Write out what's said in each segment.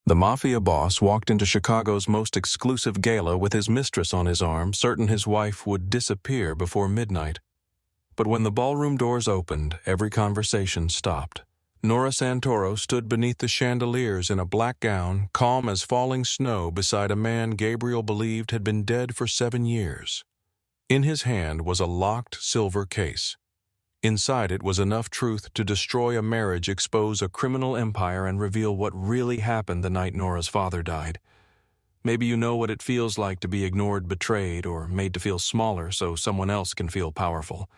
The Mafia boss walked into Chicago's most exclusive gala with his mistress on his arm, certain his wife would disappear before midnight. But when the ballroom doors opened, every conversation stopped. Nora Santoro stood beneath the chandeliers in a black gown, calm as falling snow beside a man Gabriel believed had been dead for 7 years. In his hand was a locked silver case. Inside it was enough truth to destroy a marriage, expose a criminal empire, and reveal what really happened the night Nora's father died. Maybe you know what it feels like to be ignored, betrayed, or made to feel smaller so someone else can feel powerful.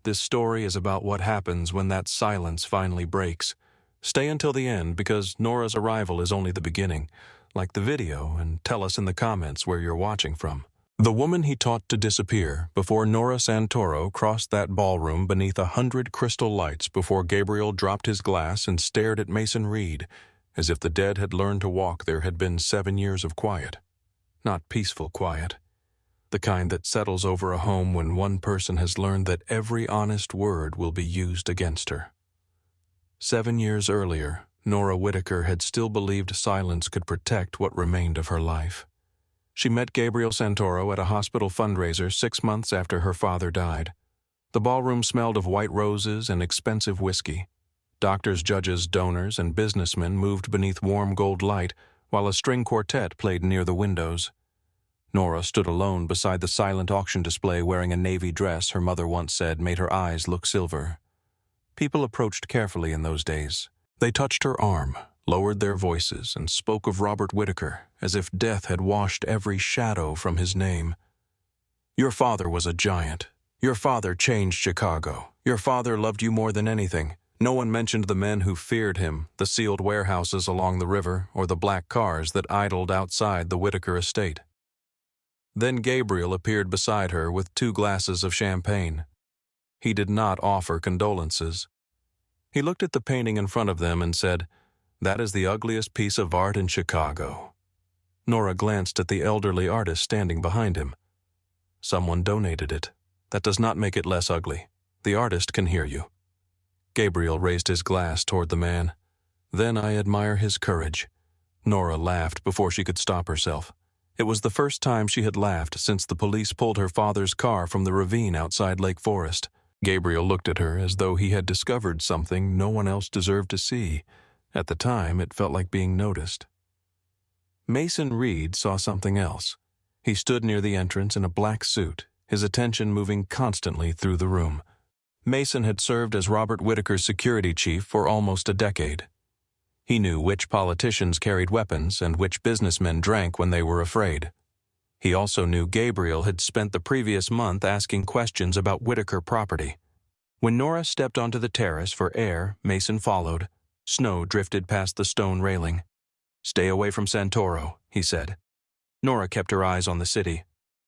This story is about what happens when that silence finally breaks. Stay until the end, because Nora's arrival is only the beginning. Like the video and tell us in the comments where you're watching from. The woman he taught to disappear before Nora Santoro crossed that ballroom beneath 100 crystal lights before Gabriel dropped his glass and stared at Mason Reed, as if the dead had learned to walk. There had been 7 years of quiet. Not peaceful quiet. The kind that settles over a home when one person has learned that every honest word will be used against her. 7 years earlier, Nora Whitaker had still believed silence could protect what remained of her life. She met Gabriel Santoro at a hospital fundraiser 6 months after her father died. The ballroom smelled of white roses and expensive whiskey. Doctors, judges, donors, and businessmen moved beneath warm gold light while a string quartet played near the windows. Nora stood alone beside the silent auction display wearing a navy dress her mother once said made her eyes look silver. People approached carefully in those days. They touched her arm, lowered their voices, and spoke of Robert Whitaker as if death had washed every shadow from his name. Your father was a giant. Your father changed Chicago. Your father loved you more than anything. No one mentioned the men who feared him, the sealed warehouses along the river, or the black cars that idled outside the Whitaker estate. Then Gabriel appeared beside her with 2 glasses of champagne. He did not offer condolences. He looked at the painting in front of them and said, "That is the ugliest piece of art in Chicago." Nora glanced at the elderly artist standing behind him. "Someone donated it. That does not make it less ugly. The artist can hear you." Gabriel raised his glass toward the man. "Then I admire his courage." Nora laughed before she could stop herself. It was the first time she had laughed since the police pulled her father's car from the ravine outside Lake Forest. Gabriel looked at her as though he had discovered something no one else deserved to see. At the time, it felt like being noticed. Mason Reed saw something else. He stood near the entrance in a black suit, his attention moving constantly through the room. Mason had served as Robert Whitaker's security chief for almost a decade. He knew which politicians carried weapons and which businessmen drank when they were afraid. He also knew Gabriel had spent the previous month asking questions about Whitaker property. When Nora stepped onto the terrace for air, Mason followed. Snow drifted past the stone railing. "Stay away from Santoro," he said. Nora kept her eyes on the city.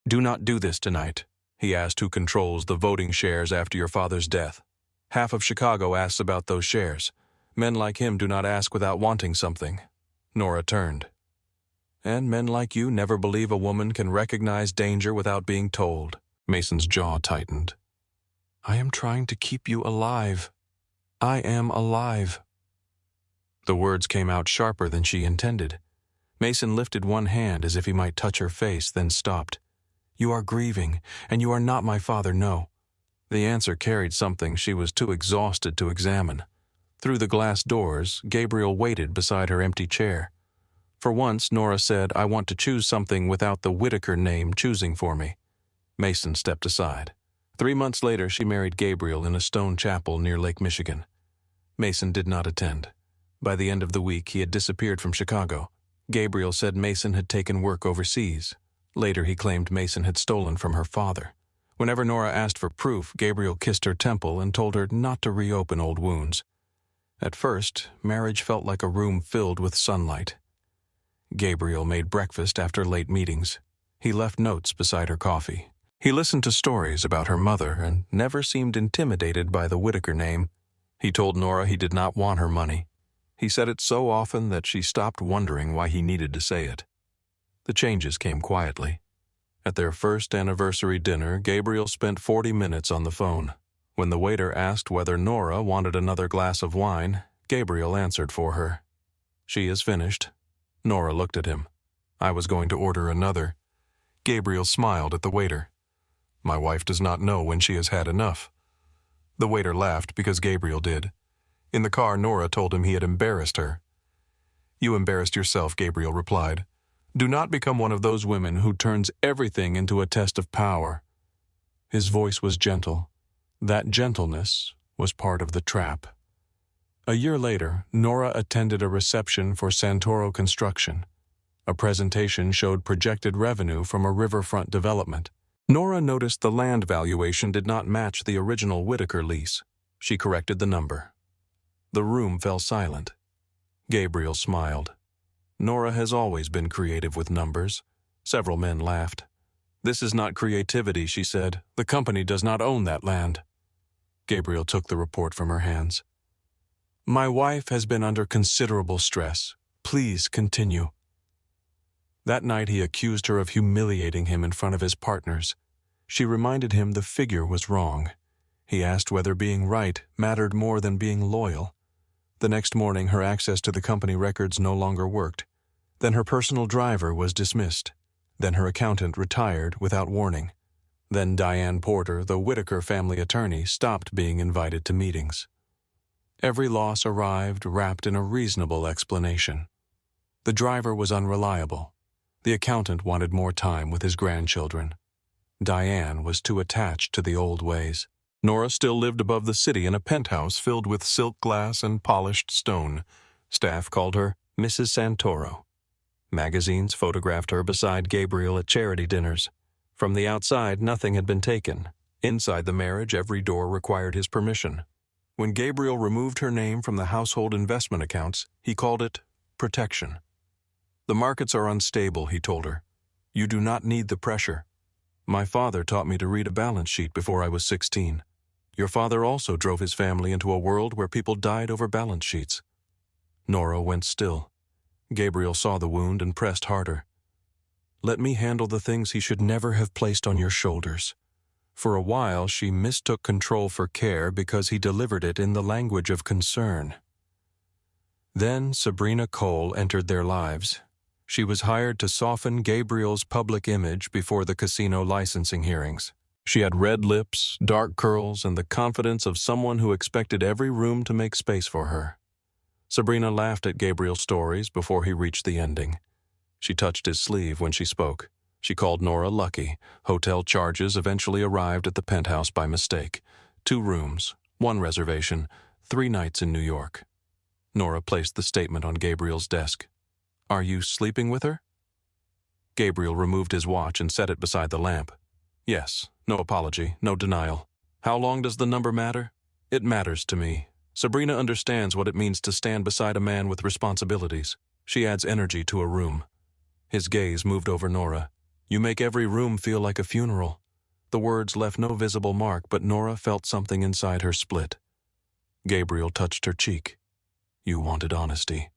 "Do not do this tonight," he asked. "Who controls the voting shares after your father's death? Half of Chicago asks about those shares. Men like him do not ask without wanting something." Nora turned. "And men like you never believe a woman can recognize danger without being told." Mason's jaw tightened. "I am trying to keep you alive. I am alive." The words came out sharper than she intended. Mason lifted one hand as if he might touch her face, then stopped. "You are grieving, and you are not my father, no." The answer carried something she was too exhausted to examine. Through the glass doors, Gabriel waited beside her empty chair. For once, Nora said, "I want to choose something without the Whitaker name choosing for me." Mason stepped aside. 3 months later, she married Gabriel in a stone chapel near Lake Michigan. Mason did not attend. By the end of the week, he had disappeared from Chicago. Gabriel said Mason had taken work overseas. Later, he claimed Mason had stolen from her father. Whenever Nora asked for proof, Gabriel kissed her temple and told her not to reopen old wounds. At first, marriage felt like a room filled with sunlight. Gabriel made breakfast after late meetings. He left notes beside her coffee. He listened to stories about her mother and never seemed intimidated by the Whitaker name. He told Nora he did not want her money. He said it so often that she stopped wondering why he needed to say it. The changes came quietly. At their first anniversary dinner, Gabriel spent 40 minutes on the phone. When the waiter asked whether Nora wanted another glass of wine, Gabriel answered for her. "She is finished." Nora looked at him. I was going to order another. Gabriel smiled at the waiter. My wife does not know when she has had enough. The waiter laughed because Gabriel did. In the car, Nora told him he had embarrassed her. You embarrassed yourself, Gabriel replied. Do not become one of those women who turns everything into a test of power. His voice was gentle. That gentleness was part of the trap. A year later, Nora attended a reception for Santoro Construction. A presentation showed projected revenue from a riverfront development. Nora noticed the land valuation did not match the original Whitaker lease. She corrected the number. The room fell silent. Gabriel smiled. Nora has always been creative with numbers. Several men laughed. This is not creativity, she said. The company does not own that land. Gabriel took the report from her hands. My wife has been under considerable stress. Please continue. That night he accused her of humiliating him in front of his partners. She reminded him the figure was wrong. He asked whether being right mattered more than being loyal. The next morning her access to the company records no longer worked. Then her personal driver was dismissed. Then her accountant retired without warning. Then Diane Porter, the Whitaker family attorney, stopped being invited to meetings. Every loss arrived wrapped in a reasonable explanation. The driver was unreliable. The accountant wanted more time with his grandchildren. Diane was too attached to the old ways. Nora still lived above the city in a penthouse filled with silk glass and polished stone. Staff called her Mrs. Santoro. Magazines photographed her beside Gabriel at charity dinners. From the outside, nothing had been taken. Inside the marriage, every door required his permission. When Gabriel removed her name from the household investment accounts, he called it protection. The markets are unstable, he told her. You do not need the pressure. My father taught me to read a balance sheet before I was 16. Your father also drove his family into a world where people died over balance sheets. Nora went still. Gabriel saw the wound and pressed harder. Let me handle the things he should never have placed on your shoulders. For a while, she mistook control for care because he delivered it in the language of concern. Then Sabrina Cole entered their lives. She was hired to soften Gabriel's public image before the casino licensing hearings. She had red lips, dark curls, and the confidence of someone who expected every room to make space for her. Sabrina laughed at Gabriel's stories before he reached the ending. She touched his sleeve when she spoke. She called Nora lucky. Hotel charges eventually arrived at the penthouse by mistake. 2 rooms, 1 reservation, 3 nights in New York. Nora placed the statement on Gabriel's desk. Are you sleeping with her? Gabriel removed his watch and set it beside the lamp. Yes, no apology, no denial. How long does the number matter? It matters to me. Sabrina understands what it means to stand beside a man with responsibilities. She adds energy to a room. His gaze moved over Nora. You make every room feel like a funeral. The words left no visible mark, but Nora felt something inside her split. Gabriel touched her cheek. You wanted honesty.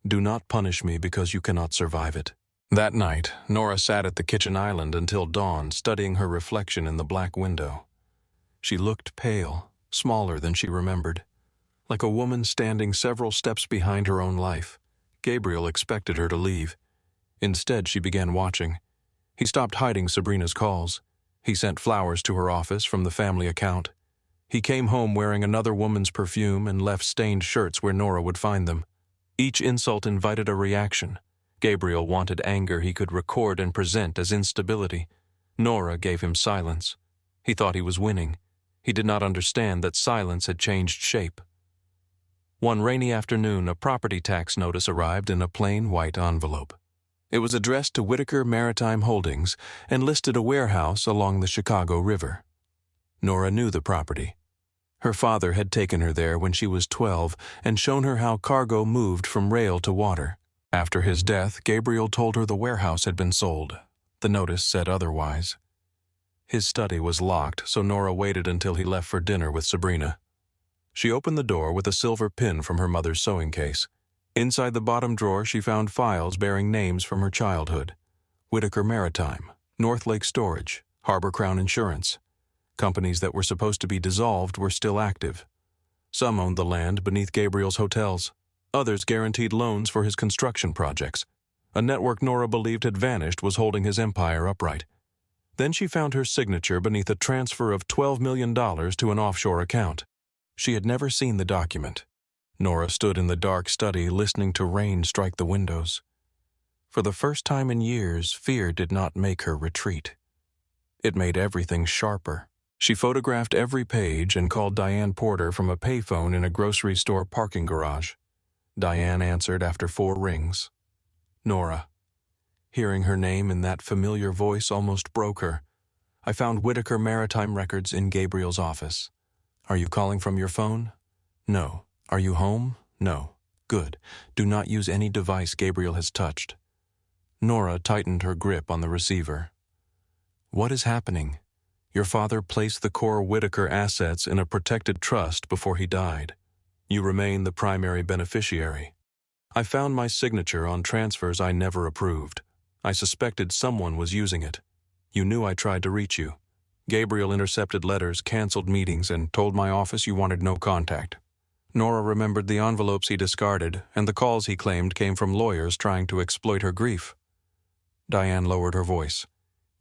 Do not punish me because you cannot survive it. That night, Nora sat at the kitchen island until dawn, studying her reflection in the black window. She looked pale, smaller than she remembered, like a woman standing several steps behind her own life. Gabriel expected her to leave. Instead, she began watching. He stopped hiding Sabrina's calls. He sent flowers to her office from the family account. He came home wearing another woman's perfume and left stained shirts where Nora would find them. Each insult invited a reaction. Gabriel wanted anger he could record and present as instability. Nora gave him silence. He thought he was winning. He did not understand that silence had changed shape. One rainy afternoon, a property tax notice arrived in a plain white envelope. It was addressed to Whitaker Maritime Holdings and listed a warehouse along the Chicago River. Nora knew the property. Her father had taken her there when she was 12 and shown her how cargo moved from rail to water. After his death, Gabriel told her the warehouse had been sold. The notice said otherwise. His study was locked, so Nora waited until he left for dinner with Sabrina. She opened the door with a silver pin from her mother's sewing case. Inside the bottom drawer, she found files bearing names from her childhood. Whitaker Maritime, North Lake Storage, Harbor Crown Insurance. Companies that were supposed to be dissolved were still active. Some owned the land beneath Gabriel's hotels. Others guaranteed loans for his construction projects. A network Nora believed had vanished was holding his empire upright. Then she found her signature beneath a transfer of $12 million to an offshore account. She had never seen the document. Nora stood in the dark study listening to rain strike the windows. For the first time in years, fear did not make her retreat. It made everything sharper. She photographed every page and called Diane Porter from a payphone in a grocery store parking garage. Diane answered after 4 rings. Nora. Hearing her name in that familiar voice almost broke her. I found Whitaker maritime records in Gabriel's office. Are you calling from your phone? No. Are you home? No. Good. Do not use any device Gabriel has touched. Nora tightened her grip on the receiver. What is happening? Your father placed the core Whitaker assets in a protected trust before he died. You remain the primary beneficiary. I found my signature on transfers I never approved. I suspected someone was using it. You knew I tried to reach you. Gabriel intercepted letters, canceled meetings, and told my office you wanted no contact. Nora remembered the envelopes he discarded, and the calls he claimed came from lawyers trying to exploit her grief. Diane lowered her voice.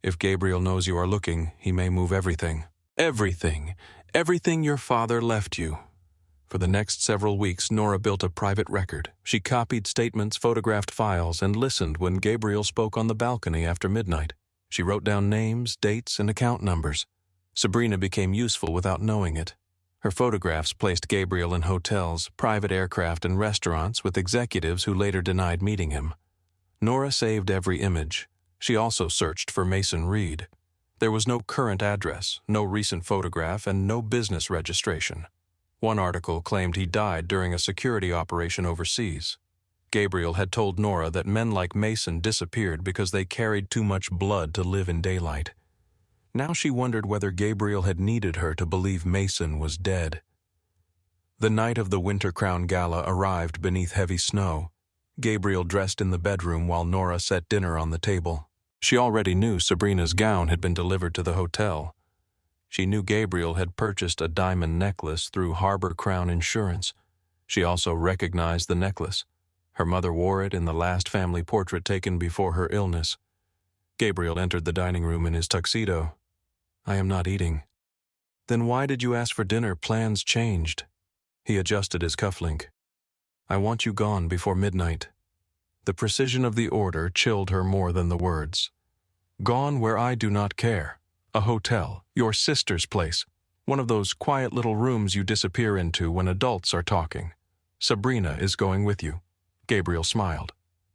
If Gabriel knows you are looking, he may move everything. Everything. Everything your father left you. For the next several weeks, Nora built a private record. She copied statements, photographed files, and listened when Gabriel spoke on the balcony after midnight. She wrote down names, dates, and account numbers. Sabrina became useful without knowing it. Her photographs placed Gabriel in hotels, private aircraft, and restaurants with executives who later denied meeting him. Nora saved every image. She also searched for Mason Reed. There was no current address, no recent photograph, and no business registration. One article claimed he died during a security operation overseas. Gabriel had told Nora that men like Mason disappeared because they carried too much blood to live in daylight. Now she wondered whether Gabriel had needed her to believe Mason was dead. The night of the Winter Crown Gala arrived beneath heavy snow. Gabriel dressed in the bedroom while Nora set dinner on the table. She already knew Sabrina's gown had been delivered to the hotel. She knew Gabriel had purchased a diamond necklace through Harbor Crown Insurance. She also recognized the necklace. Her mother wore it in the last family portrait taken before her illness. Gabriel entered the dining room in his tuxedo. I am not eating. Then why did you ask for dinner? Plans changed. He adjusted his cufflink. I want you gone before midnight. The precision of the order chilled her more than the words. Gone where I do not care. A hotel, your sister's place. One of those quiet little rooms you disappear into when adults are talking. Sabrina is going with you. Gabriel smiled.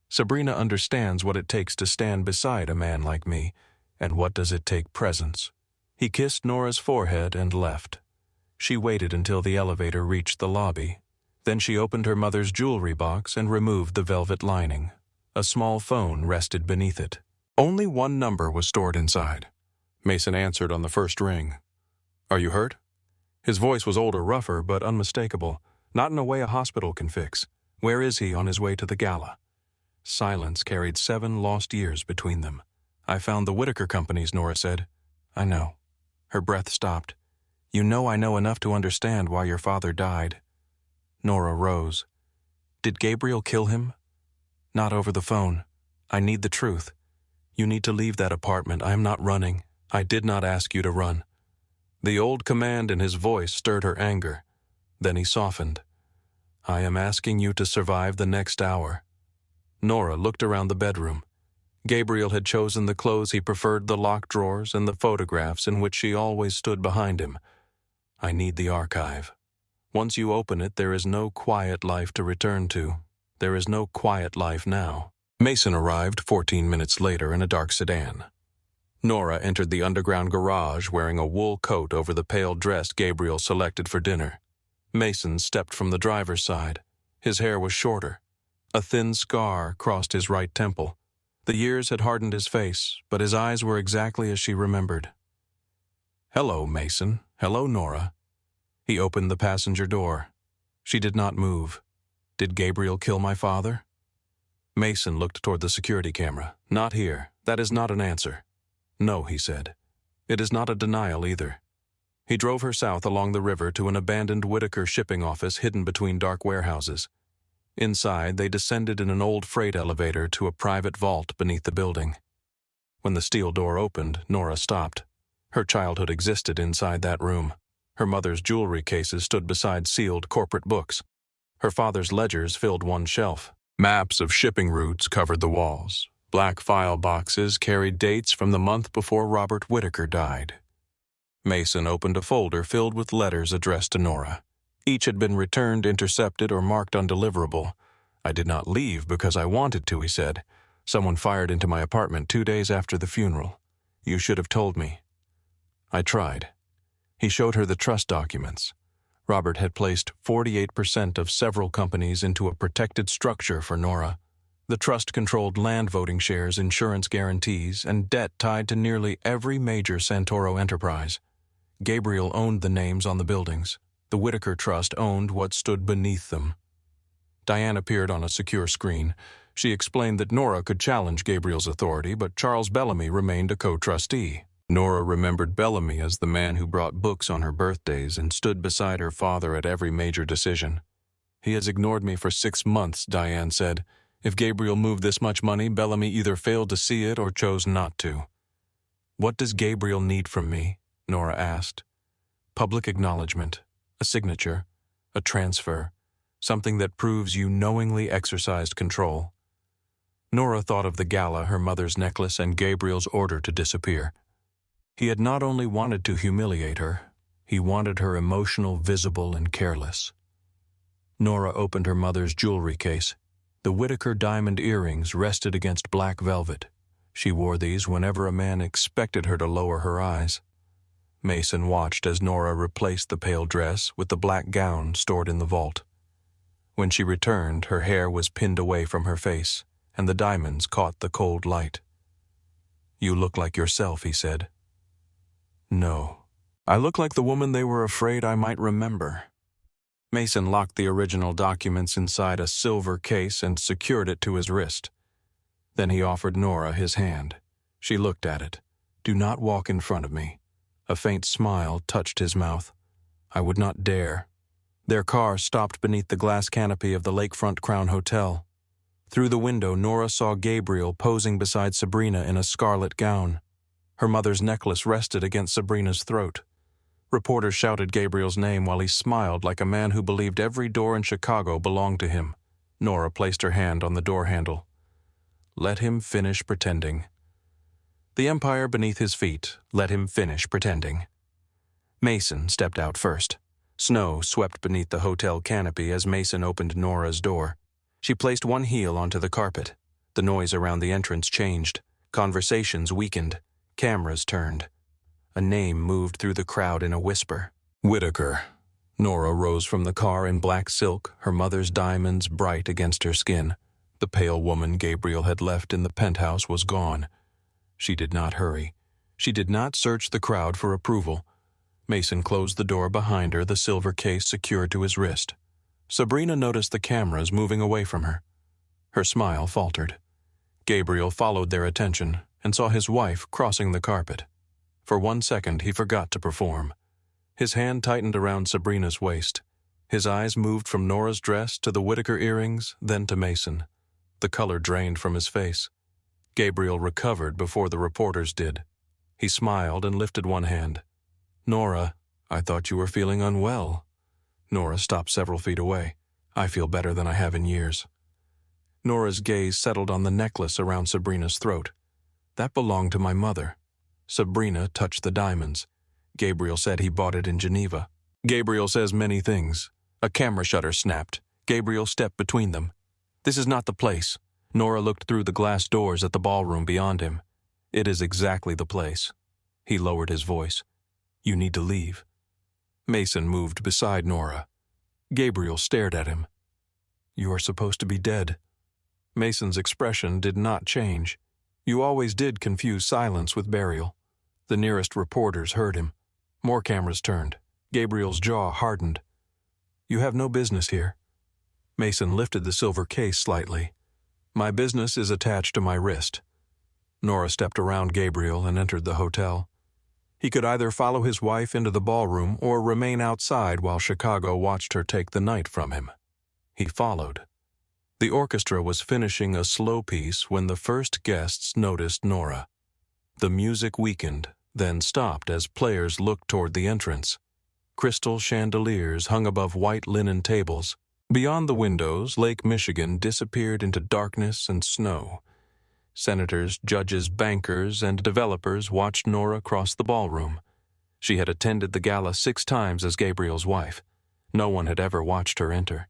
Sabrina understands what it takes to stand beside a man like me, and what does it take presence. He kissed Nora's forehead and left. She waited until the elevator reached the lobby. Then she opened her mother's jewelry box and removed the velvet lining. A small phone rested beneath it. Only one number was stored inside. Mason answered on the first ring. Are you hurt? His voice was older, rougher, but unmistakable. Not in a way a hospital can fix. Where is he on his way to the gala? Silence carried 7 lost years between them. I found the Whitaker companies, Nora said. I know. Her breath stopped. You know I know enough to understand why your father died. Nora rose. Did Gabriel kill him? Not over the phone. I need the truth. You need to leave that apartment. I am not running. I did not ask you to run. The old command in his voice stirred her anger. Then he softened. I am asking you to survive the next hour. Nora looked around the bedroom. Gabriel had chosen the clothes he preferred, the locked drawers, and the photographs in which she always stood behind him. I need the archive. Once you open it, there is no quiet life to return to. There is no quiet life now. Mason arrived 14 minutes later in a dark sedan. Nora entered the underground garage wearing a wool coat over the pale dress Gabriel selected for dinner. Mason stepped from the driver's side. His hair was shorter. A thin scar crossed his right temple. The years had hardened his face, but his eyes were exactly as she remembered. Hello, Mason. Hello, Nora. He opened the passenger door. She did not move. Did Gabriel kill my father? Mason looked toward the security camera. Not here. That is not an answer. No, he said. It is not a denial either. He drove her south along the river to an abandoned Whitaker shipping office hidden between dark warehouses. Inside, they descended in an old freight elevator to a private vault beneath the building. When the steel door opened, Nora stopped. Her childhood existed inside that room. Her mother's jewelry cases stood beside sealed corporate books. Her father's ledgers filled one shelf. Maps of shipping routes covered the walls. Black file boxes carried dates from the month before Robert Whitaker died. Mason opened a folder filled with letters addressed to Nora. Each had been returned, intercepted, or marked undeliverable. "I did not leave because I wanted to," he said. "Someone fired into my apartment 2 days after the funeral. You should have told me." "I tried." He showed her the trust documents. Robert had placed 48% of several companies into a protected structure for Nora. The trust controlled land voting shares, insurance guarantees, and debt tied to nearly every major Santoro enterprise. Gabriel owned the names on the buildings. The Whitaker Trust owned what stood beneath them. Diane appeared on a secure screen. She explained that Nora could challenge Gabriel's authority, but Charles Bellamy remained a co-trustee. Nora remembered Bellamy as the man who brought books on her birthdays and stood beside her father at every major decision. "He has ignored me for 6 months," Diane said. "If Gabriel moved this much money, Bellamy either failed to see it or chose not to." "What does Gabriel need from me?" Nora asked. "Public acknowledgement, a signature, a transfer, something that proves you knowingly exercised control." Nora thought of the Gala, her mother's necklace, and Gabriel's order to disappear. He had not only wanted to humiliate her, he wanted her emotional, visible, and careless. Nora opened her mother's jewelry case. The Whitaker diamond earrings rested against black velvet. She wore these whenever a man expected her to lower her eyes. Mason watched as Nora replaced the pale dress with the black gown stored in the vault. When she returned, her hair was pinned away from her face, and the diamonds caught the cold light. "You look like yourself," he said. "No. I look like the woman they were afraid I might remember." Mason locked the original documents inside a silver case and secured it to his wrist. Then he offered Nora his hand. She looked at it. "Do not walk in front of me." A faint smile touched his mouth. "I would not dare." Their car stopped beneath the glass canopy of the lakefront Crown Hotel. Through the window, Nora saw Gabriel posing beside Sabrina in a scarlet gown. Her mother's necklace rested against Sabrina's throat. Reporters shouted Gabriel's name while he smiled like a man who believed every door in Chicago belonged to him. Nora placed her hand on the door handle. "Let him finish pretending." The empire beneath his feet let him finish pretending. Mason stepped out first. Snow swept beneath the hotel canopy as Mason opened Nora's door. She placed one heel onto the carpet. The noise around the entrance changed. Conversations weakened. Cameras turned. A name moved through the crowd in a whisper. "Whitaker." Nora rose from the car in black silk, her mother's diamonds bright against her skin. The pale woman Gabriel had left in the penthouse was gone. She did not hurry. She did not search the crowd for approval. Mason closed the door behind her, the silver case secured to his wrist. Sabrina noticed the cameras moving away from her. Her smile faltered. Gabriel followed their attention and saw his wife crossing the carpet. For 1 second, he forgot to perform. His hand tightened around Sabrina's waist. His eyes moved from Nora's dress to the Whitaker earrings, then to Mason. The color drained from his face. Gabriel recovered before the reporters did. He smiled and lifted one hand. "Nora, I thought you were feeling unwell." Nora stopped several feet away. "I feel better than I have in years." Nora's gaze settled on the necklace around Sabrina's throat. "That belonged to my mother." Sabrina touched the diamonds. "Gabriel said he bought it in Geneva." "Gabriel says many things." A camera shutter snapped. Gabriel stepped between them. "This is not the place." Nora looked through the glass doors at the ballroom beyond him. "It is exactly the place." He lowered his voice. "You need to leave." Mason moved beside Nora. Gabriel stared at him. "You are supposed to be dead." Mason's expression did not change. "You always did confuse silence with burial." The nearest reporters heard him. More cameras turned. Gabriel's jaw hardened. "You have no business here." Mason lifted the silver case slightly. "My business is attached to my wrist." Nora stepped around Gabriel and entered the hotel. He could either follow his wife into the ballroom or remain outside while Chicago watched her take the night from him. He followed. The orchestra was finishing a slow piece when the first guests noticed Nora. The music weakened, then stopped as players looked toward the entrance. Crystal chandeliers hung above white linen tables. Beyond the windows, Lake Michigan disappeared into darkness and snow. Senators, judges, bankers, and developers watched Nora cross the ballroom. She had attended the gala 6 times as Gabriel's wife. No one had ever watched her enter.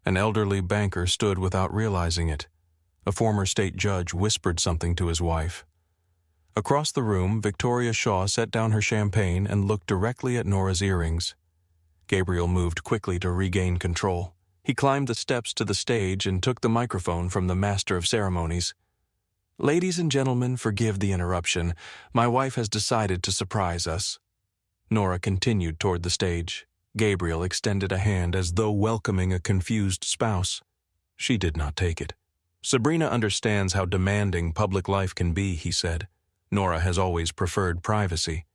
An elderly banker stood without realizing it. A former state judge whispered something to his wife. Across the room, Victoria Shaw set down her champagne and looked directly at Nora's earrings. Gabriel moved quickly to regain control. He climbed the steps to the stage and took the microphone from the master of ceremonies. "Ladies and gentlemen, forgive the interruption. My wife has decided to surprise us." Nora continued toward the stage. Gabriel extended a hand as though welcoming a confused spouse. She did not take it. "Sabrina understands how demanding public life can be," he said. "Nora has always preferred privacy."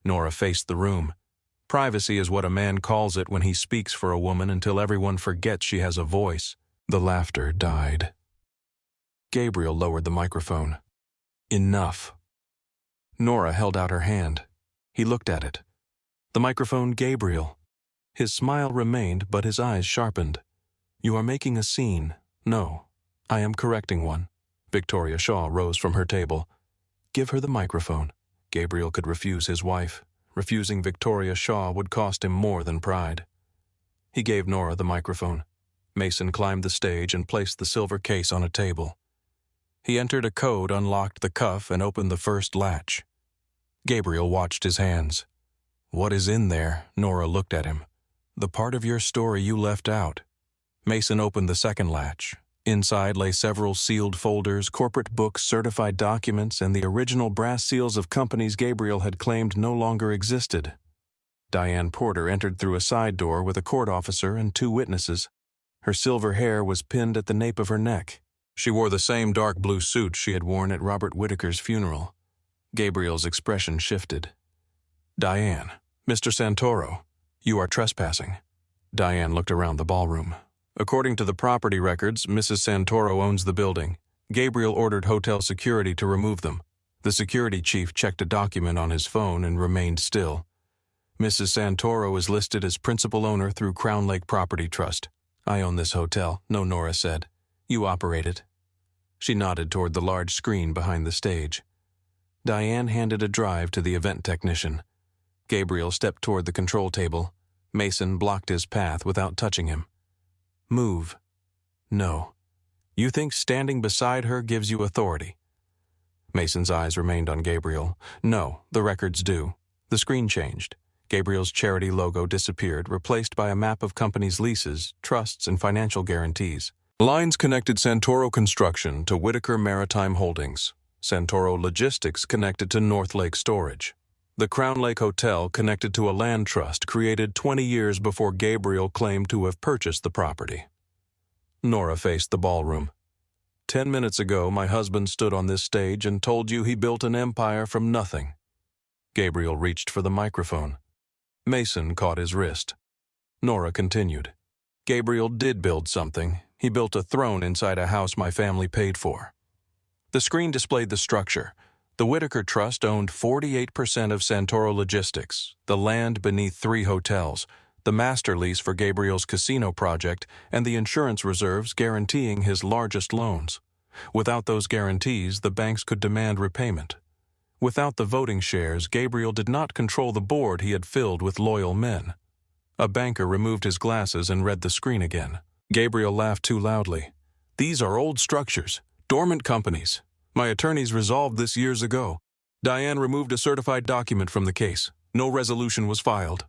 Nora faced the room. Privacy is what a man calls it when he speaks for a woman until everyone forgets she has a voice. The laughter died. Gabriel lowered the microphone. "Enough." Nora held out her hand. He looked at it. The microphone, Gabriel. His smile remained, but his eyes sharpened. "You are making a scene." "No, I am correcting one." Victoria Shaw rose from her table. "Give her the microphone." Gabriel could refuse his wife. Refusing Victoria Shaw would cost him more than pride. He gave Nora the microphone. Mason climbed the stage and placed the silver case on a table. He entered a code, unlocked the cuff, and opened the first latch. Gabriel watched his hands. "What is in there?" Nora looked at him. "The part of your story you left out." Mason opened the second latch. Inside lay several sealed folders, corporate books, certified documents, and the original brass seals of companies Gabriel had claimed no longer existed. Diane Porter entered through a side door with a court officer and 2 witnesses. Her silver hair was pinned at the nape of her neck. She wore the same dark blue suit she had worn at Robert Whitaker's funeral. Gabriel's expression shifted. "Diane, Mr. Santoro, you are trespassing." Diane looked around the ballroom. "According to the property records, Mrs. Santoro owns the building. Gabriel ordered hotel security to remove them. The security chief checked a document on his phone and remained still. Mrs. Santoro is listed as principal owner through Crown Lake Property Trust. I own this hotel." "No," Nora said. "You operate it." She nodded toward the large screen behind the stage. Diane handed a drive to the event technician. Gabriel stepped toward the control table. Mason blocked his path without touching him. "Move." "No." "You think standing beside her gives you authority?" Mason's eyes remained on Gabriel. "No, the records do." The screen changed. Gabriel's charity logo disappeared, replaced by a map of companies' leases, trusts, and financial guarantees. Lines connected Santoro Construction to Whitaker Maritime Holdings. Santoro Logistics connected to North Lake Storage. The Crown Lake Hotel connected to a land trust created 20 years before Gabriel claimed to have purchased the property. Nora faced the ballroom. 10 minutes ago, my husband stood on this stage and told you he built an empire from nothing." Gabriel reached for the microphone. Mason caught his wrist. Nora continued. "Gabriel did build something. He built a throne inside a house my family paid for." The screen displayed the structure. The Whitaker Trust owned 48% of Santoro Logistics, the land beneath 3 hotels, the master lease for Gabriel's casino project, and the insurance reserves guaranteeing his largest loans. Without those guarantees, the banks could demand repayment. Without the voting shares, Gabriel did not control the board he had filled with loyal men. A banker removed his glasses and read the screen again. Gabriel laughed too loudly. "These are old structures, dormant companies. My attorneys resolved this years ago." Diane removed a certified document from the case. No resolution was filed.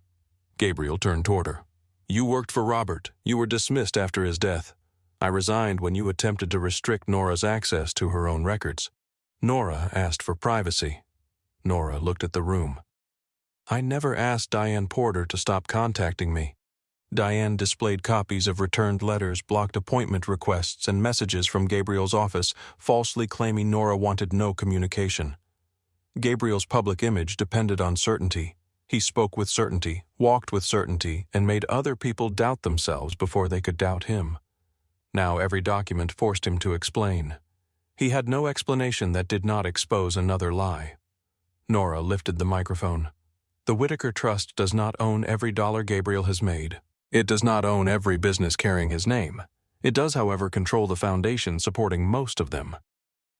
Gabriel turned toward her. "You worked for Robert. You were dismissed after his death. I resigned when you attempted to restrict Nora's access to her own records. Nora asked for privacy." Nora looked at the room. "I never asked Diane Porter to stop contacting me." Diane displayed copies of returned letters, blocked appointment requests, and messages from Gabriel's office, falsely claiming Nora wanted no communication. Gabriel's public image depended on certainty. He spoke with certainty, walked with certainty, and made other people doubt themselves before they could doubt him. Now every document forced him to explain. He had no explanation that did not expose another lie. Nora lifted the microphone. The Whitaker Trust does not own every dollar Gabriel has made. It does not own every business carrying his name. It does, however, control the foundation supporting most of them.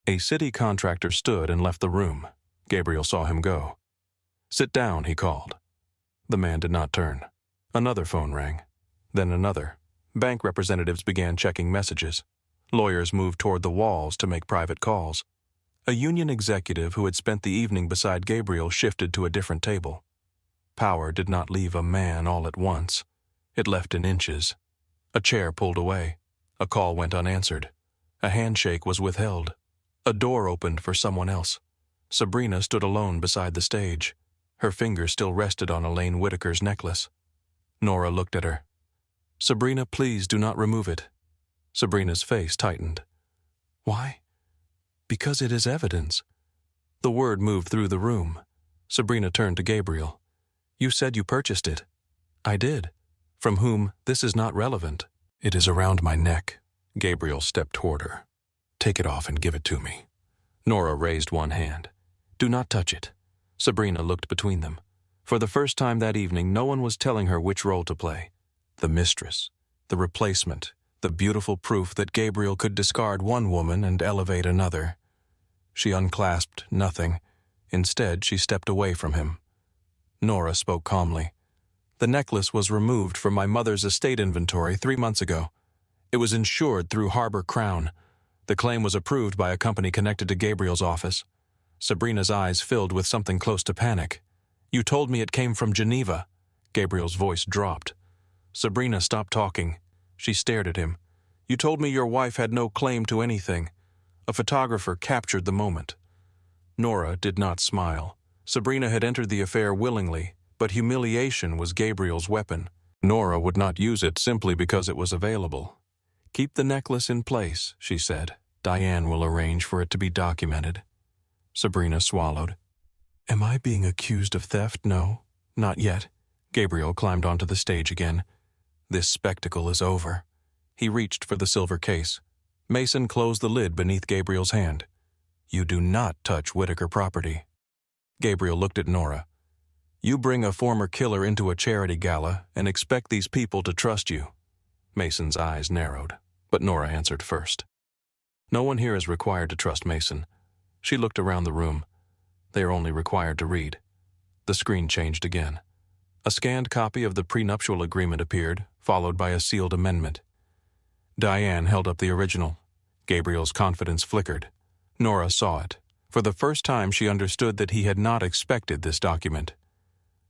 A city contractor stood and left the room. Gabriel saw him go. "Sit down," he called. The man did not turn. Another phone rang. Then another. Bank representatives began checking messages. Lawyers moved toward the walls to make private calls. A union executive who had spent the evening beside Gabriel shifted to a different table. Power did not leave a man all at once. It left in inches. A chair pulled away. A call went unanswered. A handshake was withheld. A door opened for someone else. Sabrina stood alone beside the stage. Her fingers still rested on Elaine Whitaker's necklace. Nora looked at her. "Sabrina, please do not remove it." Sabrina's face tightened. "Why?" "Because it is evidence." The word moved through the room. Sabrina turned to Gabriel. "You said you purchased it." "I did." "From whom? This is not relevant." "It is around my neck." Gabriel stepped toward her. "Take it off and give it to me." Nora raised one hand. "Do not touch it." Sabrina looked between them. For the first time that evening, no one was telling her which role to play. The mistress, the replacement, the beautiful proof that Gabriel could discard one woman and elevate another. She unclasped nothing. Instead, she stepped away from him. Nora spoke calmly. "The necklace was removed from my mother's estate inventory 3 months ago. It was insured through Harbor Crown. The claim was approved by a company connected to Gabriel's office." Sabrina's eyes filled with something close to panic. "You told me it came from Geneva." Gabriel's voice dropped. Sabrina stopped talking. She stared at him. "You told me your wife had no claim to anything. A photographer captured the moment." Nora did not smile. Sabrina had entered the affair willingly, but humiliation was Gabriel's weapon. Nora would not use it simply because it was available. "Keep the necklace in place," she said. "Diane will arrange for it to be documented." Sabrina swallowed. "Am I being accused of theft? No, not yet." Gabriel climbed onto the stage again. "This spectacle is over." He reached for the silver case. Mason closed the lid beneath Gabriel's hand. "You do not touch Whitaker property." Gabriel looked at Nora. "You bring a former killer into a charity gala and expect these people to trust you." Mason's eyes narrowed, but Nora answered first. "No one here is required to trust Mason." She looked around the room. "They are only required to read." The screen changed again. A scanned copy of the prenuptial agreement appeared, followed by a sealed amendment. Diane held up the original. Gabriel's confidence flickered. Nora saw it. For the first time she understood that he had not expected this document.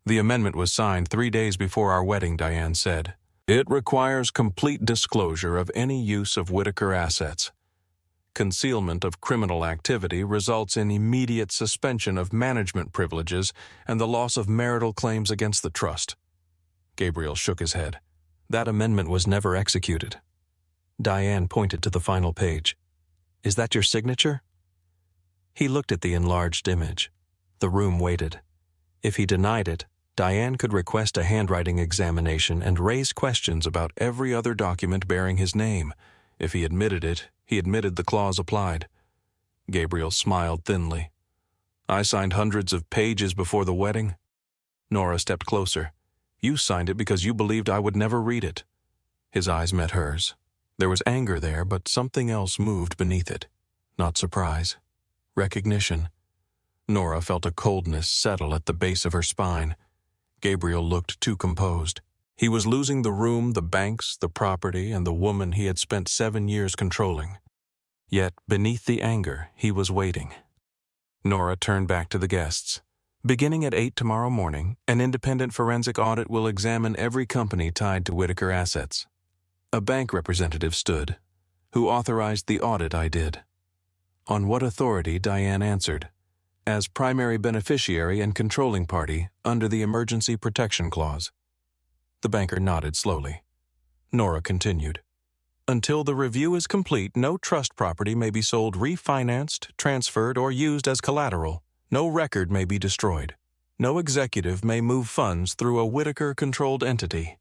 "The amendment was signed 3 days before our wedding," Diane said. "It requires complete disclosure of any use of Whitaker assets. Concealment of criminal activity results in immediate suspension of management privileges and the loss of marital claims against the trust." Gabriel shook his head. "That amendment was never executed." Diane pointed to the final page. "Is that your signature?" He looked at the enlarged image. The room waited. If he denied it, Diane could request a handwriting examination and raise questions about every other document bearing his name. If he admitted it, he admitted the clause applied. Gabriel smiled thinly. "I signed hundreds of pages before the wedding." Nora stepped closer. "You signed it because you believed I would never read it." His eyes met hers. There was anger there, but something else moved beneath it. Not surprise. Recognition. Nora felt a coldness settle at the base of her spine. Gabriel looked too composed. He was losing the room, the banks, the property, and the woman he had spent 7 years controlling. Yet, beneath the anger, he was waiting. Nora turned back to the guests. "Beginning at 8 tomorrow morning, an independent forensic audit will examine every company tied to Whitaker assets." A bank representative stood. "Who authorized the audit?" I did. "On what authority?" Diane answered. "As primary beneficiary and controlling party under the Emergency Protection Clause." The banker nodded slowly. Nora continued. "Until the review is complete, no trust property may be sold refinanced, transferred, or used as collateral. No record may be destroyed. No executive may move funds through a Whitaker-controlled entity."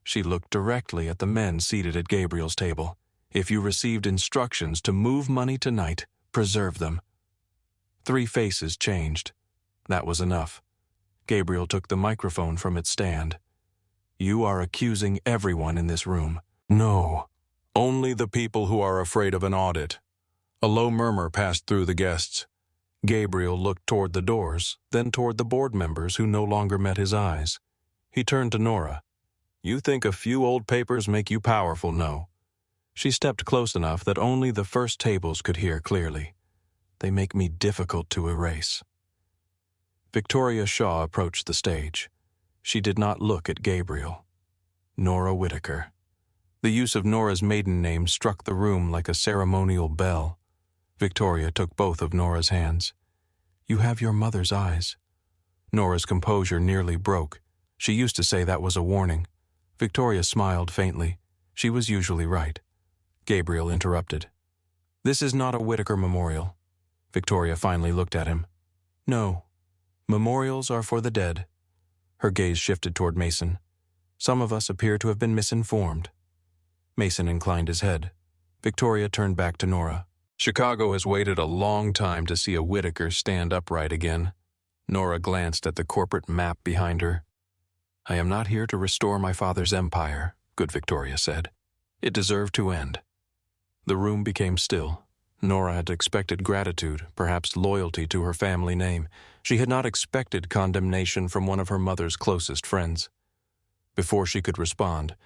She looked directly at the men seated at Gabriel's table. If you received instructions to move money tonight, preserve them. 3 faces changed. That was enough. Gabriel took the microphone from its stand. You are accusing everyone in this room. No. Only the people who are afraid of an audit. A low murmur passed through the guests. Gabriel looked toward the doors, then toward the board members who no longer met his eyes. He turned to Nora. You think a few old papers make you powerful, no? She stepped close enough that only the first tables could hear clearly. They make me difficult to erase. Victoria Shaw approached the stage. She did not look at Gabriel. Nora Whitaker. The use of Nora's maiden name struck the room like a ceremonial bell. Victoria took both of Nora's hands. You have your mother's eyes. Nora's composure nearly broke. She used to say that was a warning. Victoria smiled faintly. She was usually right. Gabriel interrupted. This is not a Whitaker memorial. Victoria finally looked at him. No. Memorials are for the dead. Her gaze shifted toward Mason. Some of us appear to have been misinformed. Mason inclined his head. Victoria turned back to Nora. Chicago has waited a long time to see a Whitaker stand upright again. Nora glanced at the corporate map behind her. I am not here to restore my father's empire, good Victoria said. It deserved to end. The room became still. Nora had expected gratitude, perhaps loyalty to her family name. She had not expected condemnation from one of her mother's closest friends. Before she could respond,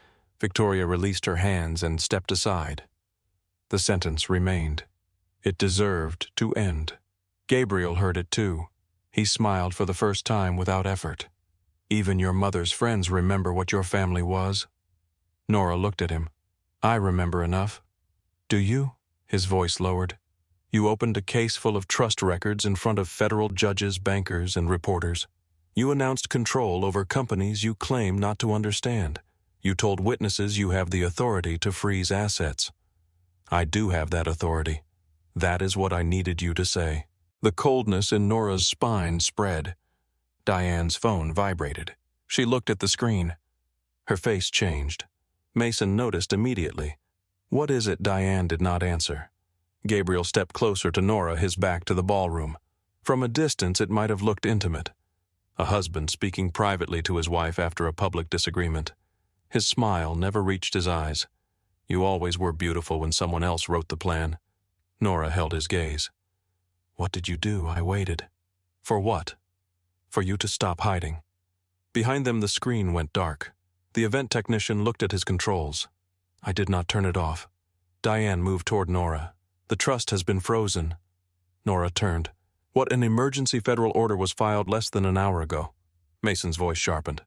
Victoria released her hands and stepped aside. The sentence remained. It deserved to end. Gabriel heard it too. He smiled for the first time without effort. Even your mother's friends remember what your family was. Nora looked at him. I remember enough. Do you? His voice lowered. You opened a case full of trust records in front of federal judges, bankers, and reporters. You announced control over companies you claim not to understand. You told witnesses you have the authority to freeze assets. I do have that authority. That is what I needed you to say. The coldness in Nora's spine spread. Diane's phone vibrated. She looked at the screen. Her face changed. Mason noticed immediately. What is it? Diane did not answer. Gabriel stepped closer to Nora, his back to the ballroom. From a distance, it might have looked intimate. A husband speaking privately to his wife after a public disagreement. His smile never reached his eyes. You always were beautiful when someone else wrote the plan. Nora held his gaze. What did you do? I waited. For what? For you to stop hiding. Behind them, the screen went dark. The event technician looked at his controls. I did not turn it off. Diane moved toward Nora. The trust has been frozen. Nora turned. What an emergency federal order was filed less than an hour ago. Mason's voice sharpened.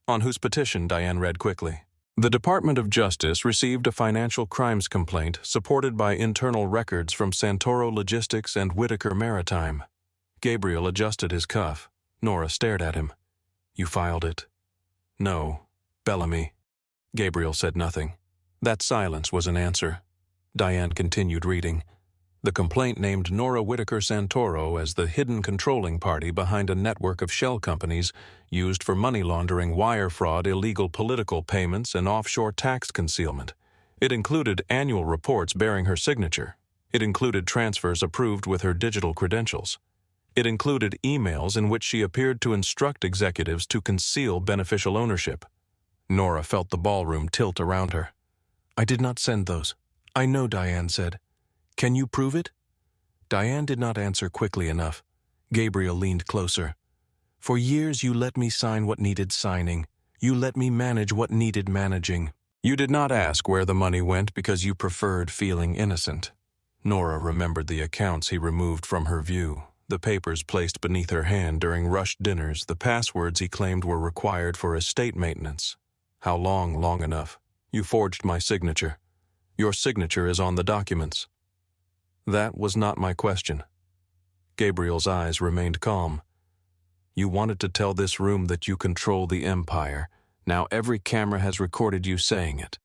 On whose petition? Diane read quickly. The Department of Justice received a financial crimes complaint supported by internal records from Santoro Logistics and Whitaker Maritime. Gabriel adjusted his cuff. Nora stared at him. You filed it? No. Bellamy. Gabriel said nothing. That silence was an answer. Diane continued reading. The complaint named Nora Whitaker Santoro as the hidden controlling party behind a network of shell companies used for money laundering, wire fraud, illegal political payments, and offshore tax concealment. It included annual reports bearing her signature. It included transfers approved with her digital credentials. It included emails in which she appeared to instruct executives to conceal beneficial ownership. Nora felt the ballroom tilt around her. I did not send those. I know, Diane said. Can you prove it? Diane did not answer quickly enough. Gabriel leaned closer. For years you let me sign what needed signing. You let me manage what needed managing. You did not ask where the money went because you preferred feeling innocent. Nora remembered the accounts he removed from her view, the papers placed beneath her hand during rushed dinners, the passwords he claimed were required for estate maintenance. How long? Long enough. You forged my signature. Your signature is on the documents. That was not my question. Gabriel's eyes remained calm. You wanted to tell this room that you control the empire. Now every camera has recorded you saying it.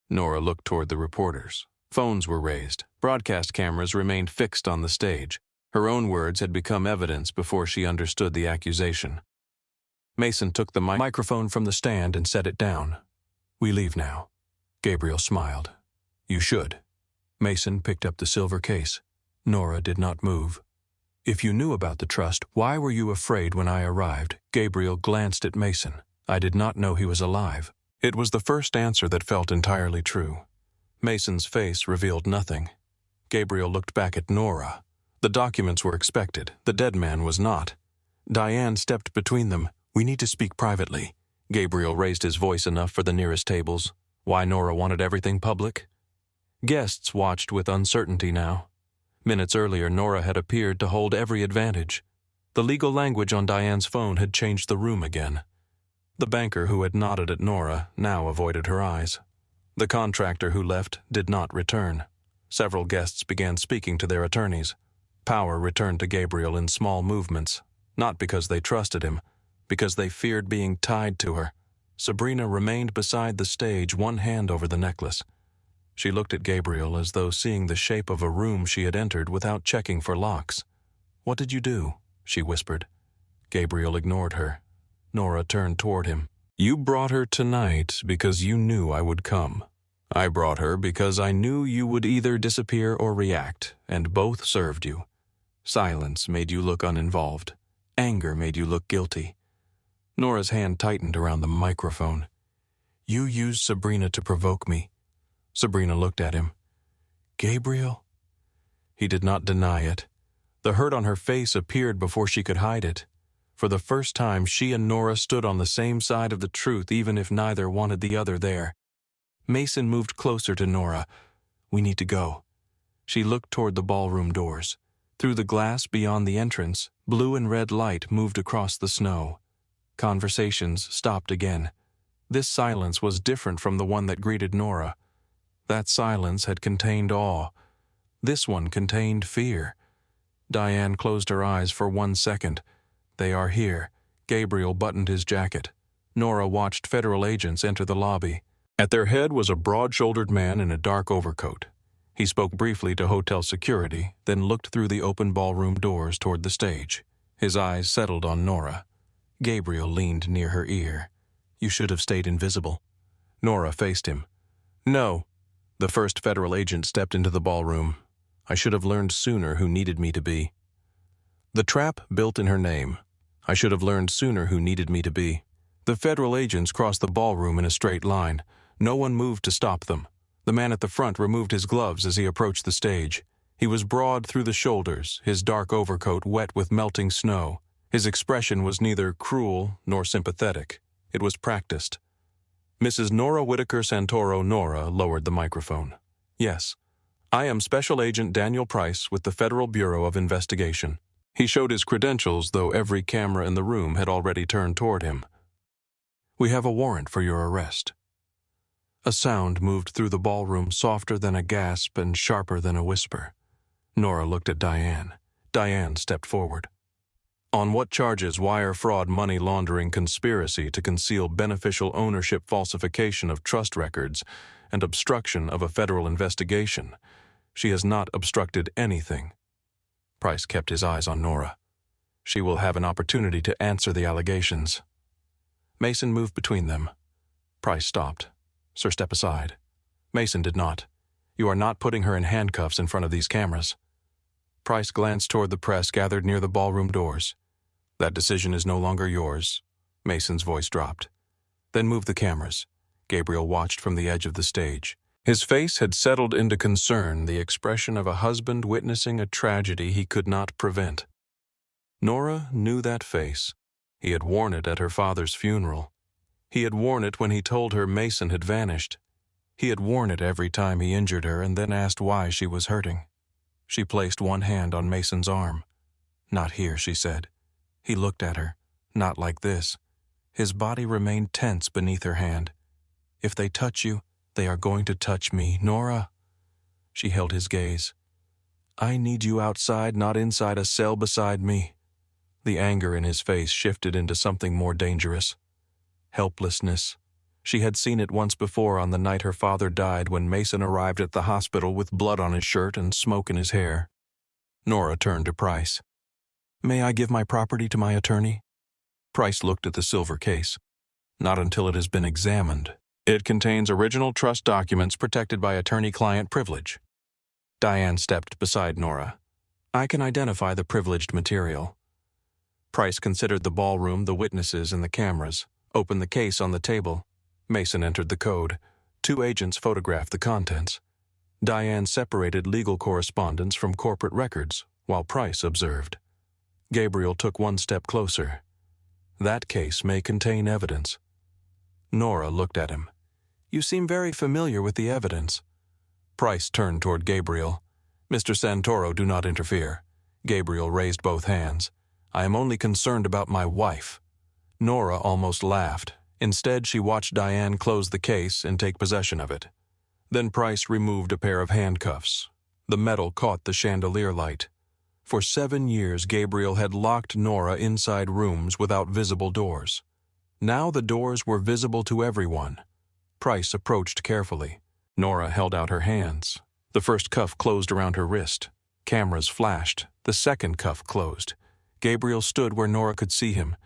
Nora looked toward the reporters. Phones were raised. Broadcast cameras remained fixed on the stage. Her own words had become evidence before she understood the accusation. Mason took the microphone from the stand and set it down. We leave now. Gabriel smiled. You should. Mason picked up the silver case. Nora did not move. If you knew about the trust, why were you afraid when I arrived? Gabriel glanced at Mason. I did not know he was alive. It was the first answer that felt entirely true. Mason's face revealed nothing. Gabriel looked back at Nora. The documents were expected. The dead man was not. Diane stepped between them. We need to speak privately. Gabriel raised his voice enough for the nearest tables. Why Nora wanted everything public? Guests watched with uncertainty now. Minutes earlier, Nora had appeared to hold every advantage. The legal language on Diane's phone had changed the room again. The banker who had nodded at Nora now avoided her eyes. The contractor who left did not return. Several guests began speaking to their attorneys. Power returned to Gabriel in small movements, not because they trusted him, because they feared being tied to her. Sabrina remained beside the stage, one hand over the necklace. She looked at Gabriel as though seeing the shape of a room she had entered without checking for locks. "What did you do?" she whispered. Gabriel ignored her. Nora turned toward him. "You brought her tonight because you knew I would come. I brought her because I knew you would either disappear or react, and both served you. Silence made you look uninvolved. Anger made you look guilty." Nora's hand tightened around the microphone. "You used Sabrina to provoke me." Sabrina looked at him. "Gabriel?" He did not deny it. The hurt on her face appeared before she could hide it. For the first time, she and Nora stood on the same side of the truth, even if neither wanted the other there. Mason moved closer to Nora. "We need to go." She looked toward the ballroom doors. Through the glass beyond the entrance, blue and red light moved across the snow. Conversations stopped again. This silence was different from the one that greeted Nora. That silence had contained awe. This one contained fear. Diane closed her eyes for 1 second. "They are here." Gabriel buttoned his jacket. Nora watched federal agents enter the lobby. At their head was a broad-shouldered man in a dark overcoat. He spoke briefly to hotel security, then looked through the open ballroom doors toward the stage. His eyes settled on Nora. Gabriel leaned near her ear. "You should have stayed invisible." Nora faced him. "No." The first federal agent stepped into the ballroom. "I should have learned sooner who needed me to be." The trap built in her name. "I should have learned sooner who needed me to be." The federal agents crossed the ballroom in a straight line. No one moved to stop them. The man at the front removed his gloves as he approached the stage. He was broad through the shoulders, his dark overcoat wet with melting snow. His expression was neither cruel nor sympathetic. It was practiced. Mrs. Nora Whitaker Santoro Nora lowered the microphone. "Yes. I am Special Agent Daniel Price with the Federal Bureau of Investigation." He showed his credentials, though every camera in the room had already turned toward him. "We have a warrant for your arrest." A sound moved through the ballroom, softer than a gasp and sharper than a whisper. Nora looked at Diane. Diane stepped forward. "On what charges? Wire fraud, money laundering, conspiracy to conceal beneficial ownership, falsification of trust records, and obstruction of a federal investigation. She has not obstructed anything." Price kept his eyes on Nora. "She will have an opportunity to answer the allegations." Mason moved between them. Price stopped. "Sir, step aside." Mason did not. "You are not putting her in handcuffs in front of these cameras." Price glanced toward the press gathered near the ballroom doors. "That decision is no longer yours." Mason's voice dropped. "Then move the cameras." Gabriel watched from the edge of the stage. His face had settled into concern, the expression of a husband witnessing a tragedy he could not prevent. Nora knew that face. He had worn it at her father's funeral. He had worn it when he told her Mason had vanished. He had worn it every time he injured her and then asked why she was hurting. She placed one hand on Mason's arm. "Not here," she said. He looked at her. "Not like this." His body remained tense beneath her hand. "If they touch you, they are going to touch me, Nora." She held his gaze. "I need you outside, not inside a cell beside me." The anger in his face shifted into something more dangerous. Helplessness. She had seen it once before on the night her father died, when Mason arrived at the hospital with blood on his shirt and smoke in his hair. Nora turned to Price. "May I give my property to my attorney?" Price looked at the silver case. "Not until it has been examined." It contains original trust documents protected by attorney-client privilege. Diane stepped beside Nora. I can identify the privileged material. Price considered the ballroom, the witnesses, and the cameras, opened the case on the table. Mason entered the code. 2 agents photographed the contents. Diane separated legal correspondence from corporate records, while Price observed. Gabriel took 1 step closer. That case may contain evidence. Nora looked at him. You seem very familiar with the evidence. Price turned toward Gabriel. Mr. Santoro, do not interfere. Gabriel raised both hands. I am only concerned about my wife. Nora almost laughed. Instead, she watched Diane close the case and take possession of it. Then Price removed a pair of handcuffs. The metal caught the chandelier light. For 7 years, Gabriel had locked Nora inside rooms without visible doors. Now the doors were visible to everyone. Price approached carefully. Nora held out her hands. The first cuff closed around her wrist. Cameras flashed. The second cuff closed. Gabriel stood where Nora could see him.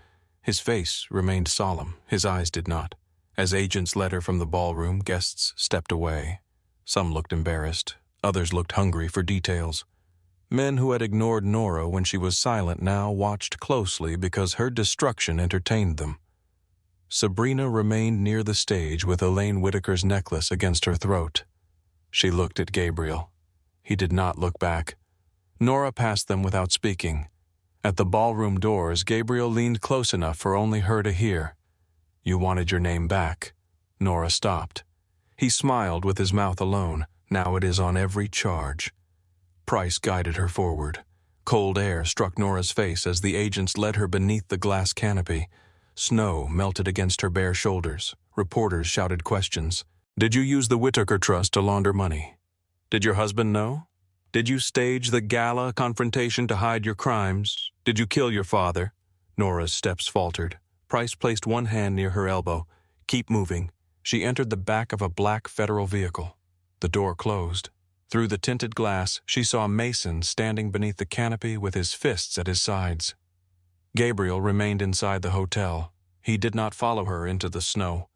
His face remained solemn. His eyes did not. As agents led her from the ballroom, guests stepped away. Some looked embarrassed. Others looked hungry for details. Men who had ignored Nora when she was silent now watched closely because her destruction entertained them. Sabrina remained near the stage with Elaine Whitaker's necklace against her throat. She looked at Gabriel. He did not look back. Nora passed them without speaking. At the ballroom doors, Gabriel leaned close enough for only her to hear. You wanted your name back. Nora stopped. He smiled with his mouth alone. Now it is on every charge. Price guided her forward. Cold air struck Nora's face as the agents led her beneath the glass canopy. Snow melted against her bare shoulders. Reporters shouted questions. Did you use the Whitaker Trust to launder money? Did your husband know? Did you stage the Gala confrontation to hide your crimes? Did you kill your father? Nora's steps faltered. Price placed 1 hand near her elbow. Keep moving. She entered the back of a black federal vehicle. The door closed. Through the tinted glass, she saw Mason standing beneath the canopy with his fists at his sides. Gabriel remained inside the hotel. He did not follow her into the snow.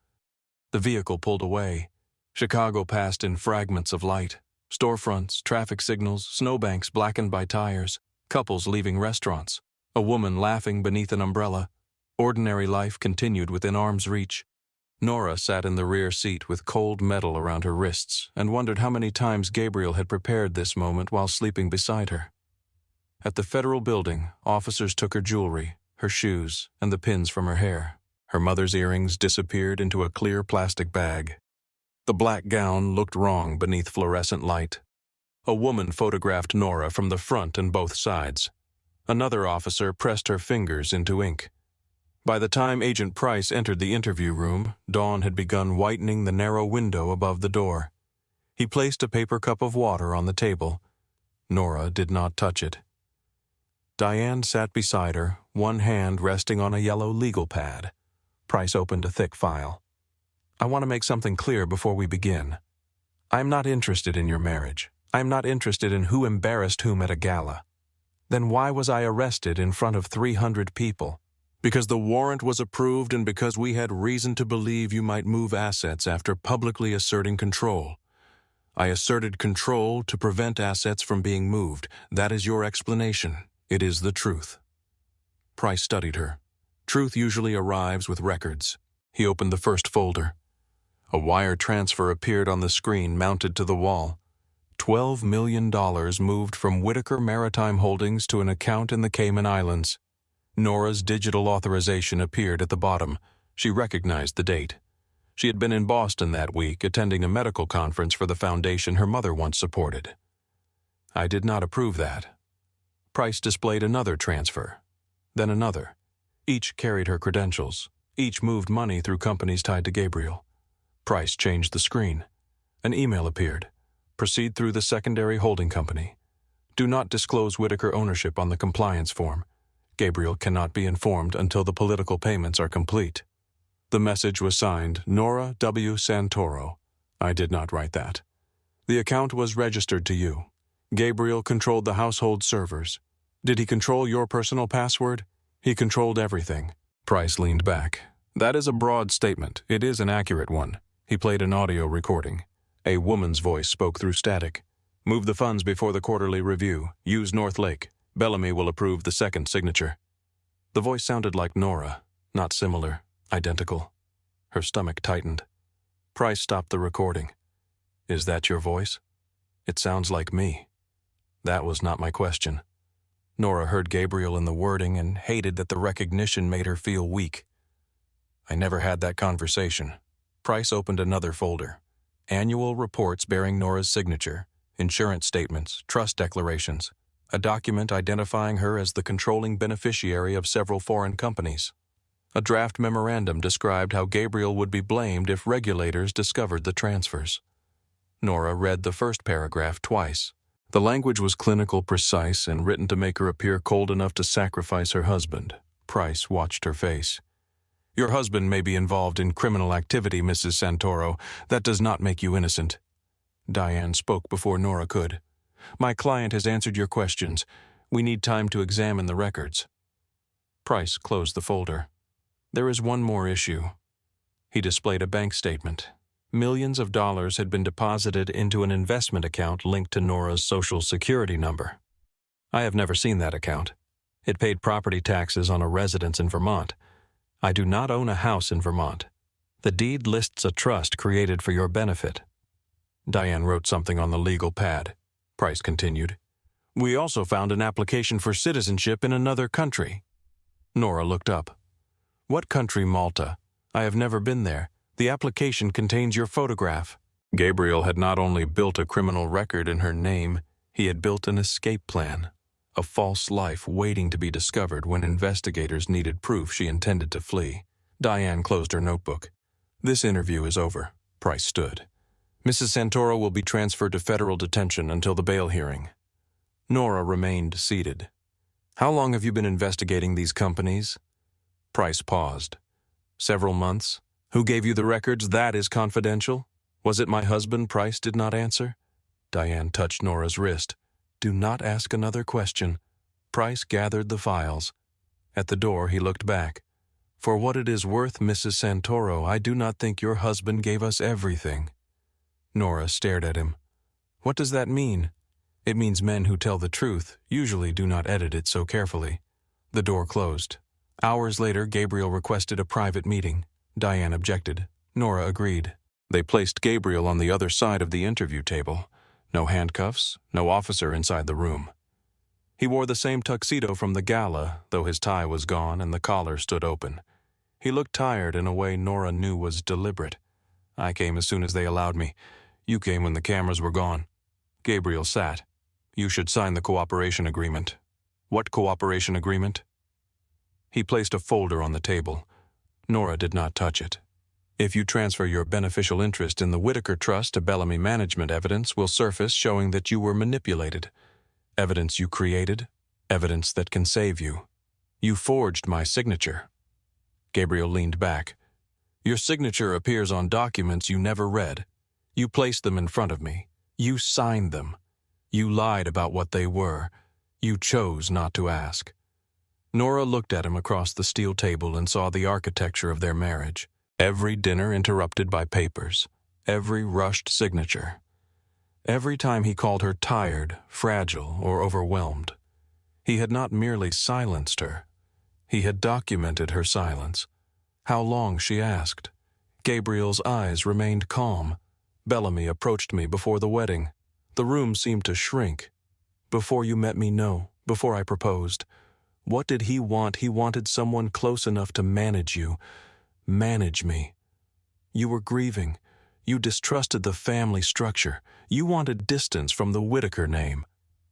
The vehicle pulled away. Chicago passed in fragments of light. Storefronts, traffic signals, snowbanks blackened by tires, couples leaving restaurants, a woman laughing beneath an umbrella. Ordinary life continued within arm's reach. Nora sat in the rear seat with cold metal around her wrists and wondered how many times Gabriel had prepared this moment while sleeping beside her. At the federal building, officers took her jewelry, her shoes, and the pins from her hair. Her mother's earrings disappeared into a clear plastic bag. The black gown looked wrong beneath fluorescent light. A woman photographed Nora from the front and both sides. Another officer pressed her fingers into ink. By the time Agent Price entered the interview room, dawn had begun whitening the narrow window above the door. He placed a paper cup of water on the table. Nora did not touch it. Diane sat beside her, 1 hand resting on a yellow legal pad. Price opened a thick file. I want to make something clear before we begin. I am not interested in your marriage. I am not interested in who embarrassed whom at a gala. Then why was I arrested in front of 300 people? Because the warrant was approved and because we had reason to believe you might move assets after publicly asserting control. I asserted control to prevent assets from being moved. That is your explanation. It is the truth. Price studied her. Truth usually arrives with records. He opened the first folder. A wire transfer appeared on the screen mounted to the wall. $12 million moved from Whitaker Maritime Holdings to an account in the Cayman Islands. Nora's digital authorization appeared at the bottom. She recognized the date. She had been in Boston that week attending a medical conference for the foundation her mother once supported. I did not approve that. Price displayed another transfer, then another. Each carried her credentials. Each moved money through companies tied to Gabriel. Price changed the screen. An email appeared. Proceed through the secondary holding company. Do not disclose Whitaker ownership on the compliance form. Gabriel cannot be informed until the political payments are complete. The message was signed Nora W. Santoro. I did not write that. The account was registered to you. Gabriel controlled the household servers. Did he control your personal password? He controlled everything. Price leaned back. That is a broad statement. It is an accurate one. He played an audio recording. A woman's voice spoke through static. Move the funds before the quarterly review. Use North Lake. Bellamy will approve the second signature. The voice sounded like Nora, not similar, identical. Her stomach tightened. Price stopped the recording. Is that your voice? It sounds like me. That was not my question. Nora heard Gabriel in the wording and hated that the recognition made her feel weak. I never had that conversation. Price opened another folder. Annual reports bearing Nora's signature, insurance statements, trust declarations, a document identifying her as the controlling beneficiary of several foreign companies. A draft memorandum described how Gabriel would be blamed if regulators discovered the transfers. Nora read the first paragraph twice. The language was clinical, precise, and written to make her appear cold enough to sacrifice her husband. Price watched her face. Your husband may be involved in criminal activity, Mrs. Santoro. That does not make you innocent. Diane spoke before Nora could. My client has answered your questions. We need time to examine the records. Price closed the folder. There is one more issue. He displayed a bank statement. Millions of dollars had been deposited into an investment account linked to Nora's Social Security number. I have never seen that account. It paid property taxes on a residence in Vermont. I do not own a house in Vermont. The deed lists a trust created for your benefit. Diane wrote something on the legal pad. Price continued. We also found an application for citizenship in another country. Nora looked up. What country, Malta? I have never been there. The application contains your photograph. Gabriel had not only built a criminal record in her name, he had built an escape plan. A false life waiting to be discovered when investigators needed proof she intended to flee. Diane closed her notebook. This interview is over. Price stood. Mrs. Santoro will be transferred to federal detention until the bail hearing. Nora remained seated. How long have you been investigating these companies? Price paused. Several months. Who gave you the records? That is confidential. Was it my husband? Price did not answer. Diane touched Nora's wrist. Do not ask another question. Price gathered the files. At the door, he looked back. For what it is worth, Mrs. Santoro, I do not think your husband gave us everything. Nora stared at him. What does that mean? It means men who tell the truth usually do not edit it so carefully. The door closed. Hours later, Gabriel requested a private meeting. Diane objected. Nora agreed. They placed Gabriel on the other side of the interview table. No handcuffs, no officer inside the room. He wore the same tuxedo from the gala, though his tie was gone and the collar stood open. He looked tired in a way Nora knew was deliberate. I came as soon as they allowed me. You came when the cameras were gone. Gabriel sat. You should sign the cooperation agreement. What cooperation agreement? He placed a folder on the table. Nora did not touch it. If you transfer your beneficial interest in the Whitaker Trust to Bellamy Management, evidence will surface showing that you were manipulated. Evidence you created, evidence that can save you. You forged my signature. Gabriel leaned back. Your signature appears on documents you never read. You placed them in front of me. You signed them. You lied about what they were. You chose not to ask. Nora looked at him across the steel table and saw the architecture of their marriage. Every dinner interrupted by papers. Every rushed signature. Every time he called her tired, fragile, or overwhelmed. He had not merely silenced her. He had documented her silence. How long, she asked. Gabriel's eyes remained calm. Bellamy approached me before the wedding. The room seemed to shrink. Before you met me, no. Before I proposed. What did he want? He wanted someone close enough to manage you. Manage me. You were grieving. You distrusted the family structure. You wanted distance from the Whitaker name.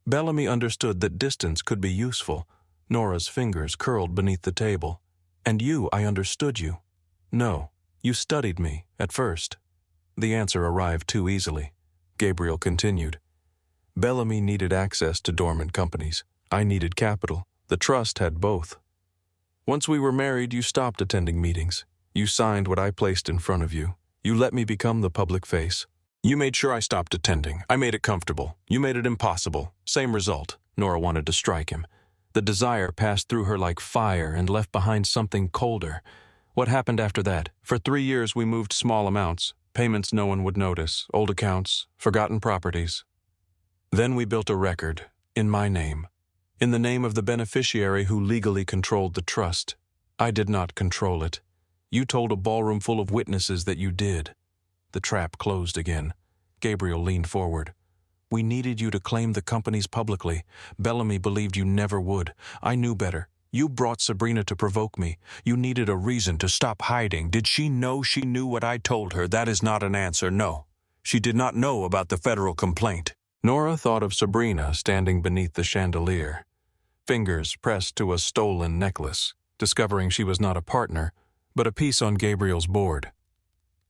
Bellamy understood that distance could be useful. Nora's fingers curled beneath the table. And you, I understood you. No, you studied me, at first. The answer arrived too easily. Gabriel continued. Bellamy needed access to dormant companies. I needed capital. The trust had both. Once we were married, you stopped attending meetings. You signed what I placed in front of you. You let me become the public face. You made sure I stopped attending. I made it comfortable. You made it impossible. Same result. Nora wanted to strike him. The desire passed through her like fire and left behind something colder. What happened after that? For 3 years we moved small amounts. Payments no one would notice, old accounts, forgotten properties. Then we built a record, in my name, in the name of the beneficiary who legally controlled the trust. I did not control it. You told a ballroom full of witnesses that you did. The trap closed again. Gabriel leaned forward. We needed you to claim the companies publicly. Bellamy believed you never would. I knew better. You brought Sabrina to provoke me. You needed a reason to stop hiding. Did she know she knew what I told her? That is not an answer, no. She did not know about the federal complaint. Nora thought of Sabrina standing beneath the chandelier, fingers pressed to a stolen necklace, discovering she was not a partner, but a piece on Gabriel's board.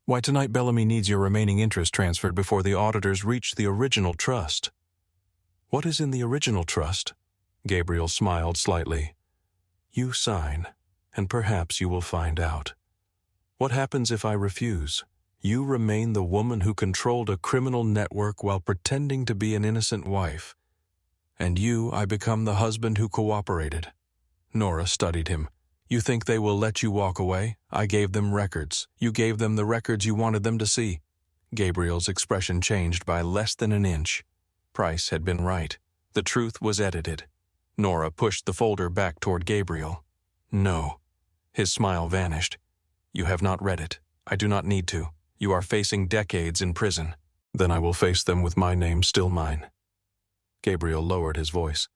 Why, tonight Bellamy needs your remaining interest transferred before the auditors reach the original trust. What is in the original trust? Gabriel smiled slightly. You sign, and perhaps you will find out. What happens if I refuse? You remain the woman who controlled a criminal network while pretending to be an innocent wife. And I become the husband who cooperated. Nora studied him. You think they will let you walk away? I gave them records. You gave them the records you wanted them to see. Gabriel's expression changed by less than an inch. Price had been right. The truth was edited. Nora pushed the folder back toward Gabriel. No. His smile vanished. You have not read it. I do not need to. You are facing decades in prison. Then I will face them with my name still mine. Gabriel lowered his voice.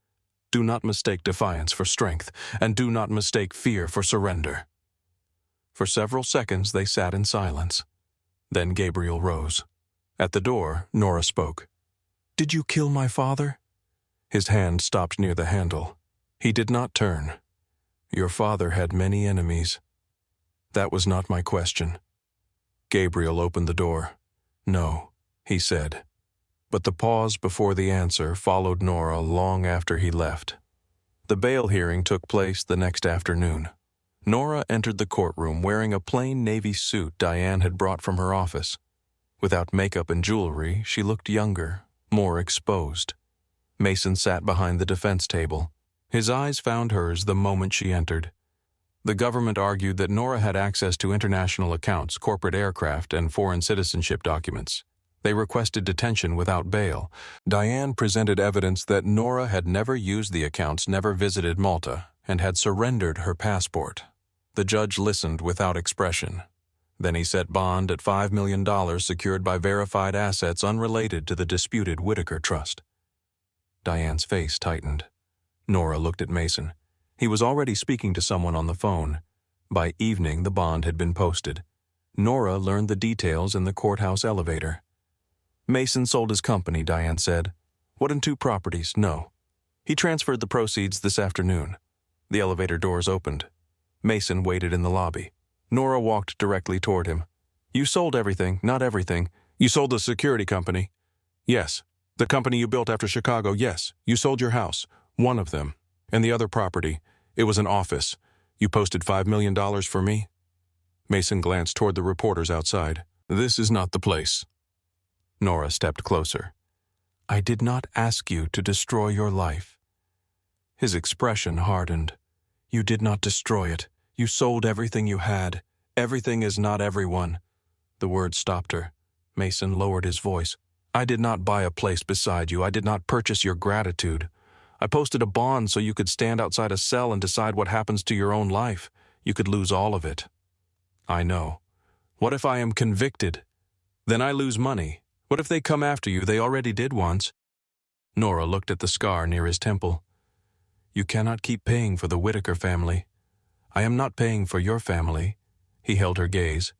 Do not mistake defiance for strength, and do not mistake fear for surrender. For several seconds they sat in silence. Then Gabriel rose. At the door, Nora spoke. Did you kill my father? His hand stopped near the handle. He did not turn. Your father had many enemies. That was not my question. Gabriel opened the door. No, he said. But the pause before the answer followed Nora long after he left. The bail hearing took place the next afternoon. Nora entered the courtroom wearing a plain navy suit Diane had brought from her office. Without makeup and jewelry, she looked younger, more exposed. Mason sat behind the defense table. His eyes found hers the moment she entered. The government argued that Nora had access to international accounts, corporate aircraft, and foreign citizenship documents. They requested detention without bail. Diane presented evidence that Nora had never used the accounts, never visited Malta, and had surrendered her passport. The judge listened without expression. Then he set bond at $5 million secured by verified assets unrelated to the disputed Whitaker Trust. Diane's face tightened. Nora looked at Mason. He was already speaking to someone on the phone. By evening, the bond had been posted. Nora learned the details in the courthouse elevator. Mason sold his company, Diane said. What in 2 properties? No. He transferred the proceeds this afternoon. The elevator doors opened. Mason waited in the lobby. Nora walked directly toward him. You sold everything, not everything. You sold the security company. Yes. The company you built after Chicago, yes. You sold your house, one of them. And the other property, it was an office. You posted $5 million for me? Mason glanced toward the reporters outside. This is not the place. Nora stepped closer. I did not ask you to destroy your life. His expression hardened. You did not destroy it. You sold everything you had. Everything is not everyone. The words stopped her. Mason lowered his voice. I did not buy a place beside you. I did not purchase your gratitude. I posted a bond so you could stand outside a cell and decide what happens to your own life. You could lose all of it. I know. What if I am convicted? Then I lose money. What if they come after you? They already did once. Nora looked at the scar near his temple. You cannot keep paying for the Whitaker family. I am not paying for your family. He held her gaze.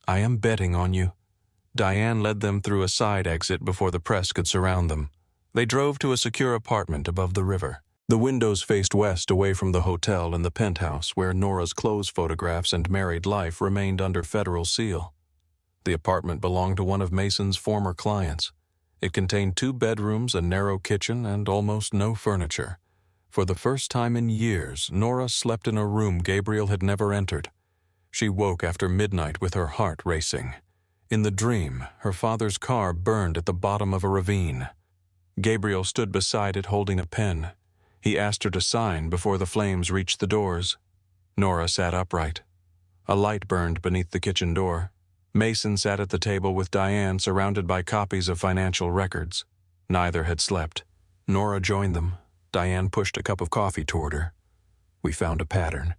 I am betting on you. Diane led them through a side exit before the press could surround them. They drove to a secure apartment above the river. The windows faced west away from the hotel and the penthouse where Nora's clothes photographs and married life remained under federal seal. The apartment belonged to one of Mason's former clients. It contained 2 bedrooms, a narrow kitchen, and almost no furniture. For the first time in years, Nora slept in a room Gabriel had never entered. She woke after midnight with her heart racing. In the dream, her father's car burned at the bottom of a ravine. Gabriel stood beside it holding a pen. He asked her to sign before the flames reached the doors. Nora sat upright. A light burned beneath the kitchen door. Mason sat at the table with Diane, surrounded by copies of financial records. Neither had slept. Nora joined them. Diane pushed a cup of coffee toward her. We found a pattern.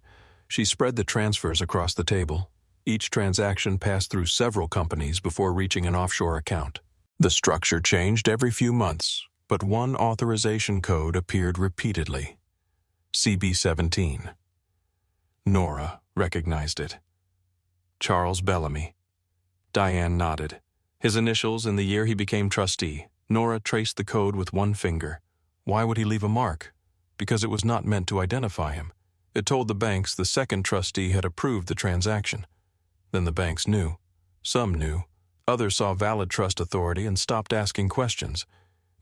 She spread the transfers across the table. Each transaction passed through several companies before reaching an offshore account. The structure changed every few months, but one authorization code appeared repeatedly. CB17. Nora recognized it. Charles Bellamy. Diane nodded. His initials in the year he became trustee. Nora traced the code with one finger. Why would he leave a mark? Because it was not meant to identify him. It told the banks the second trustee had approved the transaction. Then the banks knew. Some knew. Others saw valid trust authority and stopped asking questions.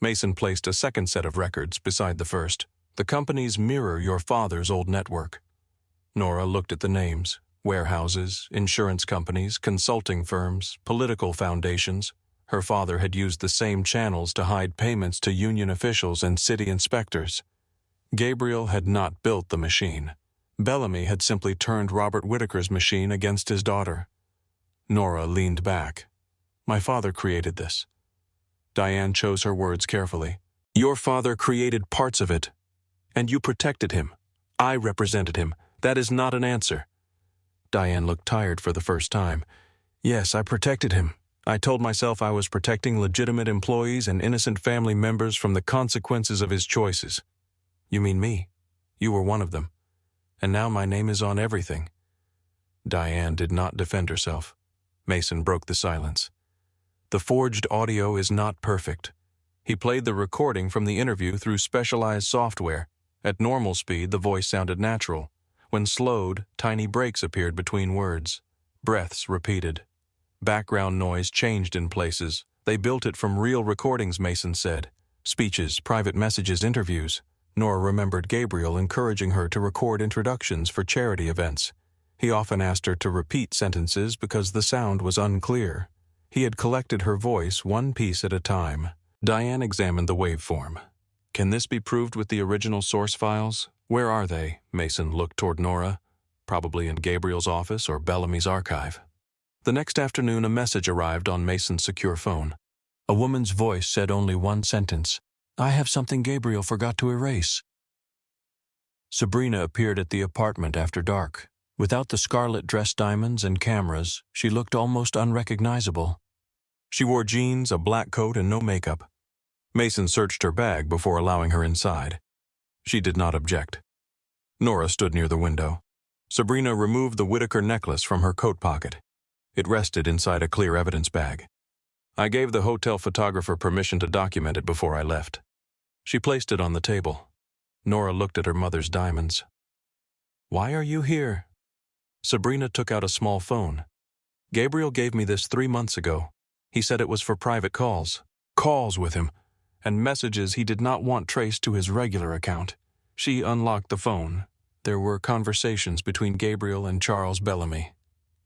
Mason placed a second set of records beside the first. The companies mirror your father's old network. Nora looked at the names. Warehouses, insurance companies, consulting firms, political foundations. Her father had used the same channels to hide payments to union officials and city inspectors. Gabriel had not built the machine. Bellamy had simply turned Robert Whitaker's machine against his daughter. Nora leaned back. My father created this. Diane chose her words carefully. Your father created parts of it, and you protected him. I represented him. That is not an answer. Diane looked tired for the first time. Yes, I protected him. I told myself I was protecting legitimate employees and innocent family members from the consequences of his choices. You mean me? You were one of them. And now my name is on everything. Diane did not defend herself. Mason broke the silence. The forged audio is not perfect. He played the recording from the interview through specialized software. At normal speed, the voice sounded natural. When slowed, tiny breaks appeared between words. Breaths repeated. Background noise changed in places. They built it from real recordings, Mason said. Speeches, private messages, interviews. Nora remembered Gabriel encouraging her to record introductions for charity events. He often asked her to repeat sentences because the sound was unclear. He had collected her voice one piece at a time. Diane examined the waveform. Can this be proved with the original source files? Where are they? Mason looked toward Nora. Probably in Gabriel's office or Bellamy's archive. The next afternoon, a message arrived on Mason's secure phone. A woman's voice said only one sentence. I have something Gabriel forgot to erase. Sabrina appeared at the apartment after dark. Without the scarlet dress diamonds and cameras, she looked almost unrecognizable. She wore jeans, a black coat, and no makeup. Mason searched her bag before allowing her inside. She did not object. Nora stood near the window. Sabrina removed the Whitaker necklace from her coat pocket. It rested inside a clear evidence bag. I gave the hotel photographer permission to document it before I left. She placed it on the table. Nora looked at her mother's diamonds. Why are you here? Sabrina took out a small phone. Gabriel gave me this 3 months ago. He said it was for private calls. Calls with him, and messages he did not want traced to his regular account. She unlocked the phone. There were conversations between Gabriel and Charles Bellamy.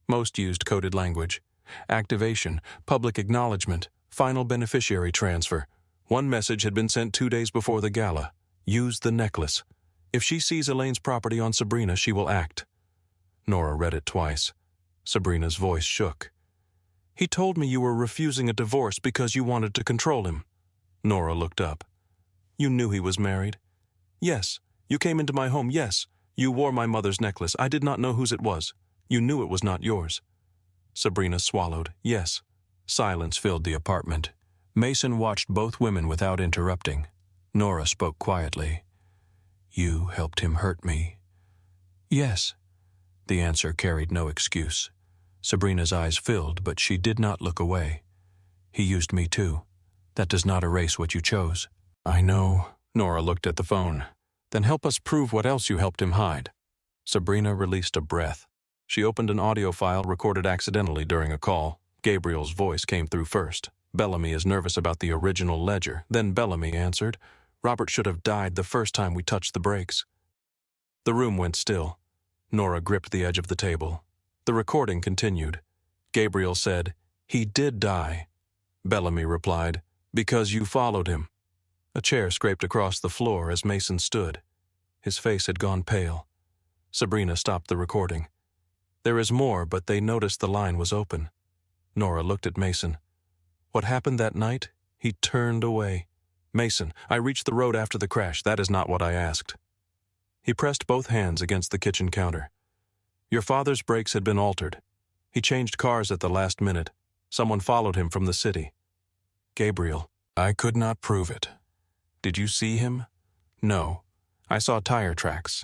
Most used coded language. Activation, public acknowledgement, final beneficiary transfer. One message had been sent 2 days before the gala. Use the necklace. If she sees Elaine's property on Sabrina, she will act. Nora read it twice. Sabrina's voice shook. He told me you were refusing a divorce because you wanted to control him. Nora looked up. You knew he was married? Yes. You came into my home, yes. You wore my mother's necklace. I did not know whose it was. You knew it was not yours. Sabrina swallowed. Yes. Silence filled the apartment. Mason watched both women without interrupting. Nora spoke quietly. You helped him hurt me. Yes. The answer carried no excuse. Sabrina's eyes filled, but she did not look away. He used me too. That does not erase what you chose. I know. Nora looked at the phone. Then help us prove what else you helped him hide. Sabrina released a breath. She opened an audio file recorded accidentally during a call. Gabriel's voice came through first. Bellamy is nervous about the original ledger. Then Bellamy answered, Robert should have died the first time we touched the brakes. The room went still. Nora gripped the edge of the table. The recording continued. Gabriel said, He did die. Bellamy replied, Because you followed him. A chair scraped across the floor as Mason stood. His face had gone pale. Sabrina stopped the recording. There is more, but they noticed the line was open. Nora looked at Mason. What happened that night? He turned away. Mason, I reached the road after the crash. That is not what I asked. He pressed both hands against the kitchen counter. Your father's brakes had been altered. He changed cars at the last minute. Someone followed him from the city. Gabriel, I could not prove it. Did you see him? No. I saw tire tracks.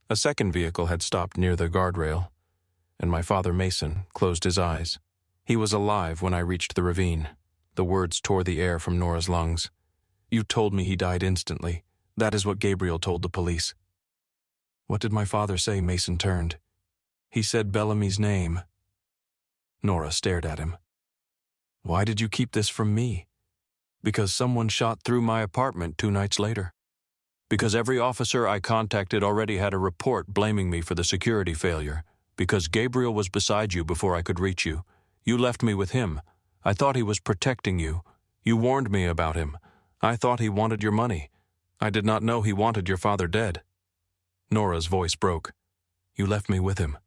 A second vehicle had stopped near the guardrail, and my father Mason closed his eyes. He was alive when I reached the ravine. The words tore the air from Nora's lungs. You told me he died instantly. That is what Gabriel told the police. What did my father say? Mason turned. He said Bellamy's name. Nora stared at him. Why did you keep this from me? Because someone shot through my apartment 2 nights later. Because every officer I contacted already had a report blaming me for the security failure. Because Gabriel was beside you before I could reach you. You left me with him. I thought he was protecting you. You warned me about him. I thought he wanted your money. I did not know he wanted your father dead. Nora's voice broke. You left me with him.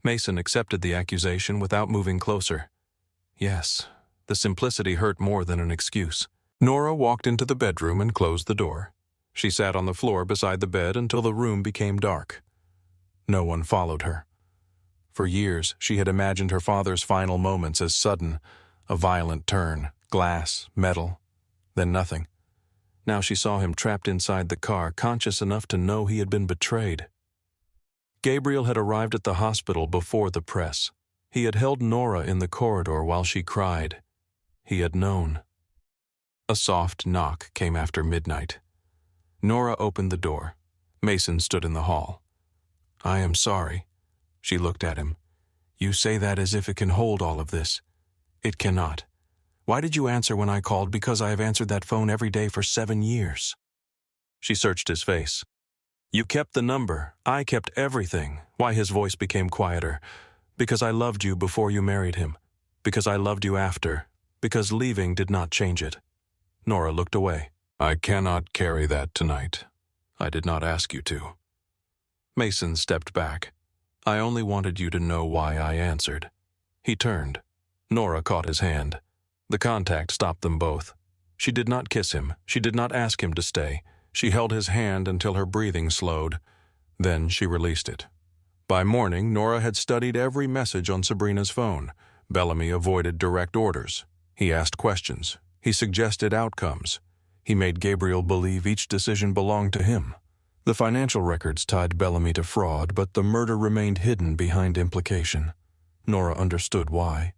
Mason accepted the accusation without moving closer. Yes, the simplicity hurt more than an excuse. Nora walked into the bedroom and closed the door. She sat on the floor beside the bed until the room became dark. No one followed her. For years, she had imagined her father's final moments as sudden, a violent turn, glass, metal, then nothing. Now she saw him trapped inside the car, conscious enough to know he had been betrayed. Gabriel had arrived at the hospital before the press. He had held Nora in the corridor while she cried. He had known. A soft knock came after midnight. Nora opened the door. Mason stood in the hall. I am sorry. She looked at him. You say that as if it can hold all of this. It cannot. Why did you answer when I called? Because I have answered that phone every day for 7 years. She searched his face. You kept the number. I kept everything. Why? His voice became quieter. Because I loved you before you married him. Because I loved you after. Because leaving did not change it. Nora looked away. I cannot carry that tonight. I did not ask you to. Mason stepped back. I only wanted you to know why I answered. He turned. Nora caught his hand. The contact stopped them both. She did not kiss him. She did not ask him to stay. She held his hand until her breathing slowed. Then she released it. By morning, Nora had studied every message on Sabrina's phone. Bellamy avoided direct orders. He asked questions. He suggested outcomes. He made Gabriel believe each decision belonged to him. The financial records tied Bellamy to fraud, but the murder remained hidden behind implication. Nora understood why.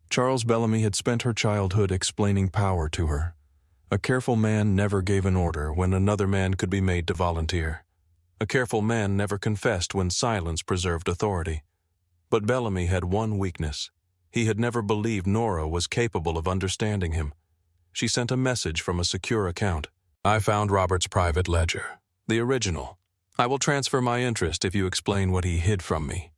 Charles Bellamy had spent her childhood explaining power to her. A careful man never gave an order when another man could be made to volunteer. A careful man never confessed when silence preserved authority. But Bellamy had one weakness. He had never believed Nora was capable of understanding him. She sent a message from a secure account. I found Robert's private ledger. The original. I will transfer my interest if you explain what he hid from me.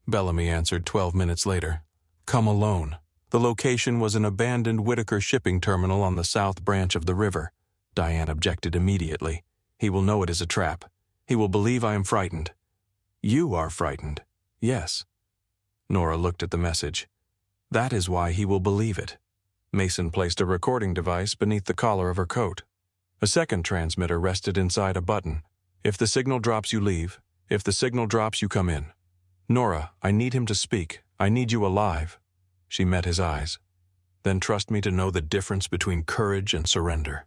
Bellamy answered 12 minutes later. Come alone. The location was an abandoned Whitaker shipping terminal on the south branch of the river. Diane objected immediately. He will know it is a trap. He will believe I am frightened. You are frightened. Yes. Nora looked at the message. That is why he will believe it. Mason placed a recording device beneath the collar of her coat. A second transmitter rested inside a button. If the signal drops, you leave. If the signal drops, you come in. Nora, I need him to speak. I need you alive. She met his eyes. Then trust me to know the difference between courage and surrender.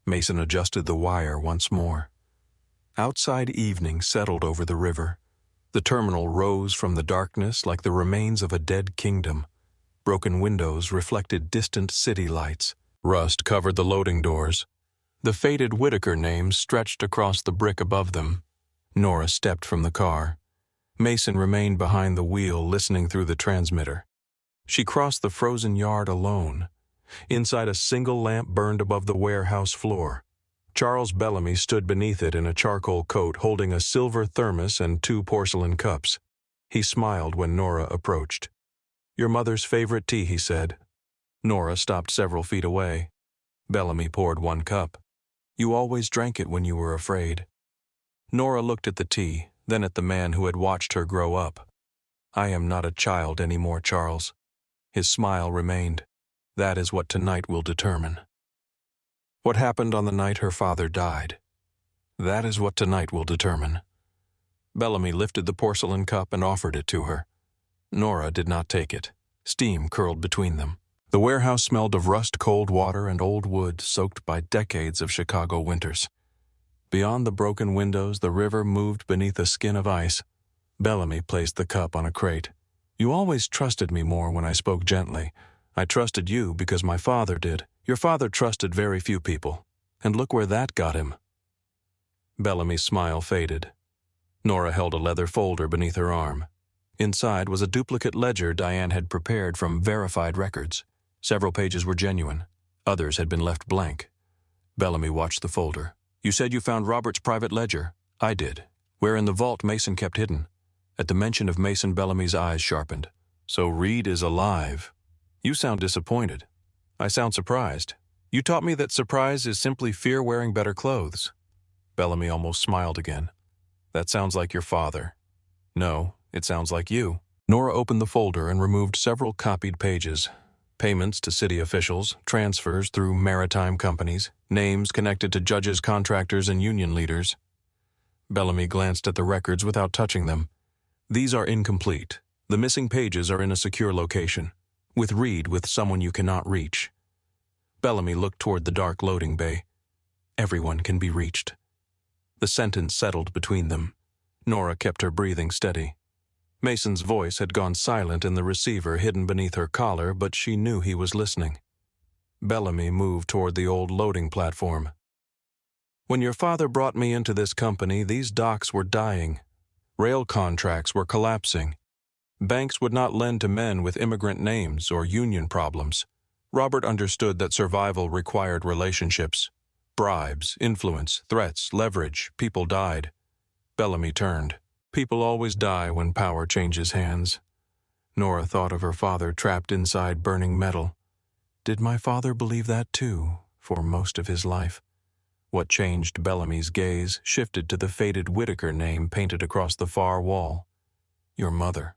Mason adjusted the wire once more. Outside evening settled over the river. The terminal rose from the darkness like the remains of a dead kingdom. Broken windows reflected distant city lights. Rust covered the loading doors. The faded Whitaker name stretched across the brick above them. Nora stepped from the car. Mason remained behind the wheel, listening through the transmitter. She crossed the frozen yard alone. Inside, a single lamp burned above the warehouse floor. Charles Bellamy stood beneath it in a charcoal coat, holding a silver thermos and 2 porcelain cups. He smiled when Nora approached. Your mother's favorite tea, he said. Nora stopped several feet away. Bellamy poured 1 cup. You always drank it when you were afraid. Nora looked at the tea, then at the man who had watched her grow up. I am not a child anymore, Charles. His smile remained. That is what tonight will determine. What happened on the night her father died? That is what tonight will determine. Bellamy lifted the porcelain cup and offered it to her. Nora did not take it. Steam curled between them. The warehouse smelled of rust-cold water and old wood soaked by decades of Chicago winters. Beyond the broken windows, the river moved beneath a skin of ice. Bellamy placed the cup on a crate. You always trusted me more when I spoke gently. I trusted you because my father did. Your father trusted very few people. And look where that got him. Bellamy's smile faded. Nora held a leather folder beneath her arm. Inside was a duplicate ledger Diane had prepared from verified records. Several pages were genuine. Others had been left blank. Bellamy watched the folder. You said you found Robert's private ledger. I did. Where in the vault Mason kept hidden. At the mention of Mason, Bellamy's eyes sharpened. So Reed is alive. You sound disappointed. I sound surprised. You taught me that surprise is simply fear wearing better clothes. Bellamy almost smiled again. That sounds like your father. No, it sounds like you. Nora opened the folder and removed several copied pages. Payments to city officials, transfers through maritime companies, names connected to judges, contractors, and union leaders. Bellamy glanced at the records without touching them. These are incomplete. The missing pages are in a secure location. With Reed, with someone you cannot reach. Bellamy looked toward the dark loading bay. Everyone can be reached. The sentence settled between them. Nora kept her breathing steady. Mason's voice had gone silent in the receiver hidden beneath her collar, but she knew he was listening. Bellamy moved toward the old loading platform. When your father brought me into this company, these docks were dying. Rail contracts were collapsing. Banks would not lend to men with immigrant names or union problems. Robert understood that survival required relationships. Bribes, influence, threats, leverage, people died. Bellamy turned. People always die when power changes hands. Nora thought of her father trapped inside burning metal. Did my father believe that too, for most of his life? What changed Bellamy's gaze shifted to the faded Whitaker name painted across the far wall. Your mother.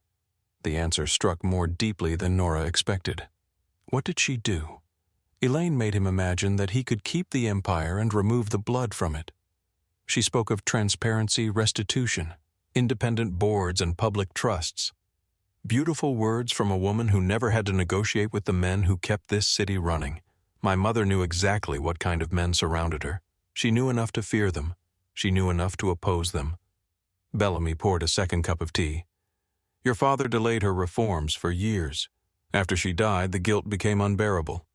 The answer struck more deeply than Nora expected. What did she do? Elaine made him imagine that he could keep the empire and remove the blood from it. She spoke of transparency, restitution, independent boards, and public trusts. Beautiful words from a woman who never had to negotiate with the men who kept this city running. My mother knew exactly what kind of men surrounded her. She knew enough to fear them. She knew enough to oppose them. Bellamy poured a second cup of tea. Your father delayed her reforms for years. After she died, the guilt became unbearable.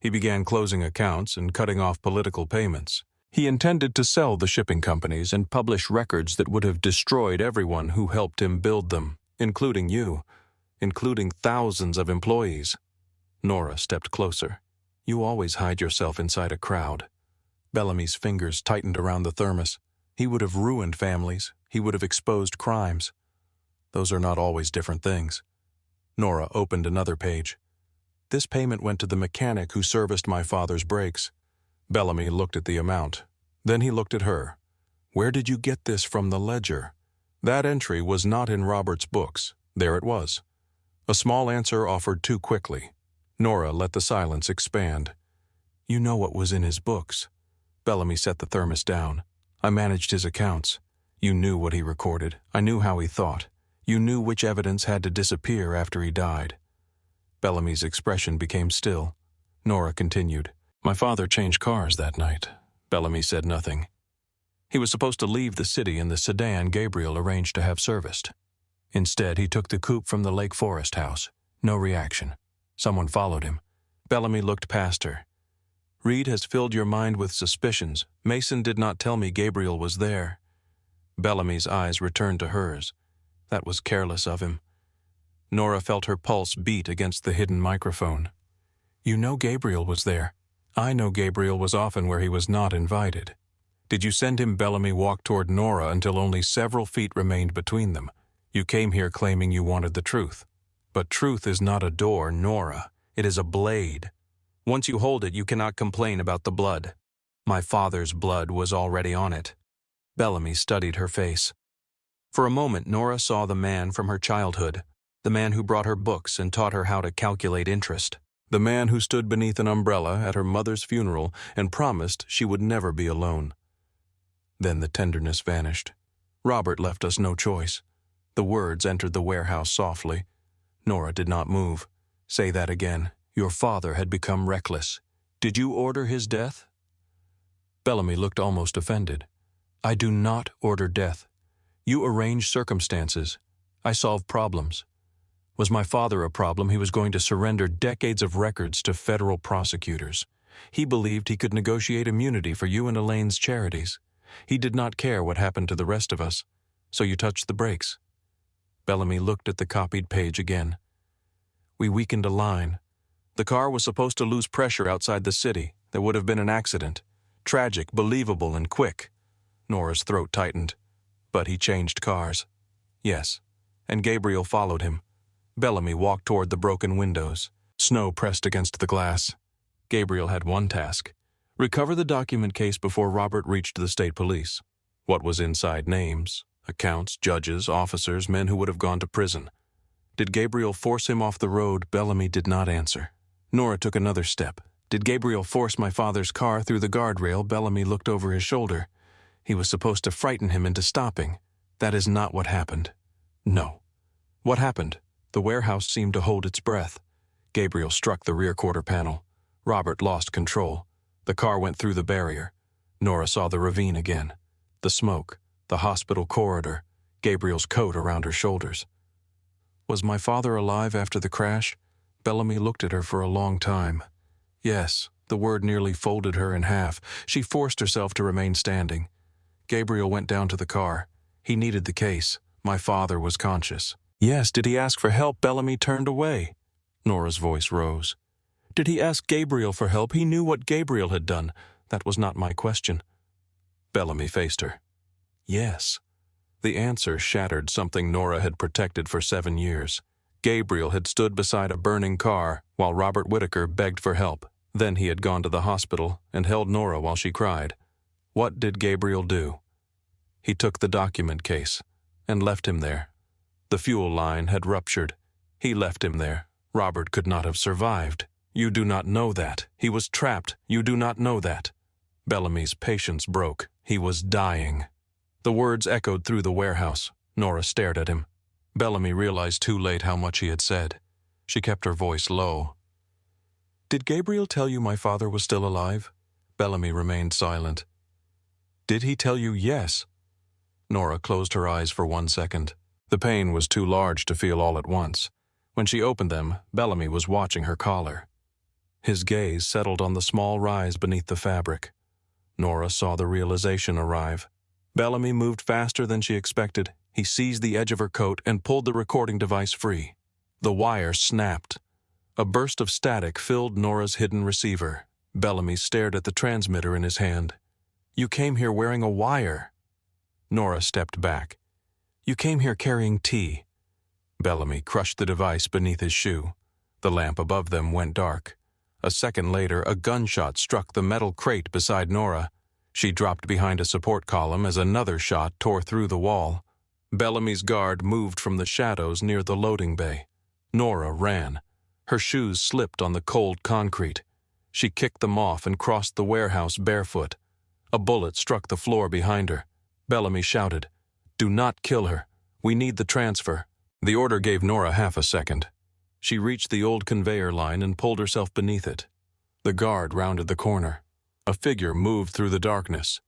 He began closing accounts and cutting off political payments. He intended to sell the shipping companies and publish records that would have destroyed everyone who helped him build them, including you, including thousands of employees. Nora stepped closer. You always hide yourself inside a crowd. Bellamy's fingers tightened around the thermos. He would have ruined families. He would have exposed crimes. Those are not always different things. Nora opened another page. This payment went to the mechanic who serviced my father's brakes. Bellamy looked at the amount. Then he looked at her. Where did you get this from the ledger? That entry was not in Robert's books. There it was. A small answer offered too quickly. Nora let the silence expand. You know what was in his books. Bellamy set the thermos down. I managed his accounts. You knew what he recorded. I knew how he thought. You knew which evidence had to disappear after he died. Bellamy's expression became still. Nora continued. My father changed cars that night. Bellamy said nothing. He was supposed to leave the city in the sedan Gabriel arranged to have serviced. Instead, he took the coupe from the Lake Forest house. No reaction. Someone followed him. Bellamy looked past her. Reed has filled your mind with suspicions. Mason did not tell me Gabriel was there. Bellamy's eyes returned to hers. That was careless of him. Nora felt her pulse beat against the hidden microphone. You know Gabriel was there. I know Gabriel was often where he was not invited. Did you send him? Bellamy walked toward Nora until only several feet remained between them. You came here claiming you wanted the truth. But truth is not a door, Nora. It is a blade. Once you hold it, you cannot complain about the blood. My father's blood was already on it. Bellamy studied her face. For a moment, Nora saw the man from her childhood. The man who brought her books and taught her how to calculate interest. The man who stood beneath an umbrella at her mother's funeral and promised she would never be alone. Then the tenderness vanished. Robert left us no choice. The words entered the warehouse softly. Nora did not move. Say that again. Your father had become reckless. Did you order his death? Bellamy looked almost offended. I do not order death. You arrange circumstances. I solve problems. Was my father a problem, he was going to surrender decades of records to federal prosecutors. He believed he could negotiate immunity for you and Elaine's charities. He did not care what happened to the rest of us, so you touched the brakes. Bellamy looked at the copied page again. We weakened a line. The car was supposed to lose pressure outside the city. There would have been an accident. Tragic, believable, and quick. Nora's throat tightened. But he changed cars. Yes, and Gabriel followed him. Bellamy walked toward the broken windows. Snow pressed against the glass. Gabriel had one task. Recover the document case before Robert reached the state police. What was inside? Names, accounts, judges, officers, men who would have gone to prison. Did Gabriel force him off the road? Bellamy did not answer. Nora took another step. Did Gabriel force my father's car through the guardrail? Bellamy looked over his shoulder. He was supposed to frighten him into stopping. That is not what happened. No. What happened? The warehouse seemed to hold its breath. Gabriel struck the rear quarter panel. Robert lost control. The car went through the barrier. Nora saw the ravine again. The smoke, the hospital corridor, Gabriel's coat around her shoulders. Was my father alive after the crash? Bellamy looked at her for a long time. Yes, the word nearly folded her in half. She forced herself to remain standing. Gabriel went down to the car. He needed the case. My father was conscious. Yes, did he ask for help? Bellamy turned away. Nora's voice rose. Did he ask Gabriel for help? He knew what Gabriel had done. That was not my question. Bellamy faced her. Yes. The answer shattered something Nora had protected for 7 years. Gabriel had stood beside a burning car while Robert Whitaker begged for help. Then he had gone to the hospital and held Nora while she cried. What did Gabriel do? He took the document case and left him there. The fuel line had ruptured. He left him there. Robert could not have survived. You do not know that. He was trapped. You do not know that. Bellamy's patience broke. He was dying. The words echoed through the warehouse. Nora stared at him. Bellamy realized too late how much he had said. She kept her voice low. Did Gabriel tell you my father was still alive? Bellamy remained silent. Did he tell you yes? Nora closed her eyes for 1 second. The pain was too large to feel all at once. When she opened them, Bellamy was watching her collar. His gaze settled on the small rise beneath the fabric. Nora saw the realization arrive. Bellamy moved faster than she expected. He seized the edge of her coat and pulled the recording device free. The wire snapped. A burst of static filled Nora's hidden receiver. Bellamy stared at the transmitter in his hand. You came here wearing a wire. Nora stepped back. You came here carrying tea. Bellamy crushed the device beneath his shoe. The lamp above them went dark. A second later, a gunshot struck the metal crate beside Nora. She dropped behind a support column as another shot tore through the wall. Bellamy's guard moved from the shadows near the loading bay. Nora ran. Her shoes slipped on the cold concrete. She kicked them off and crossed the warehouse barefoot. A bullet struck the floor behind her. Bellamy shouted, Do not kill her. We need the transfer. The order gave Nora half a second. She reached the old conveyor line and pulled herself beneath it. The guard rounded the corner. A figure moved through the darkness.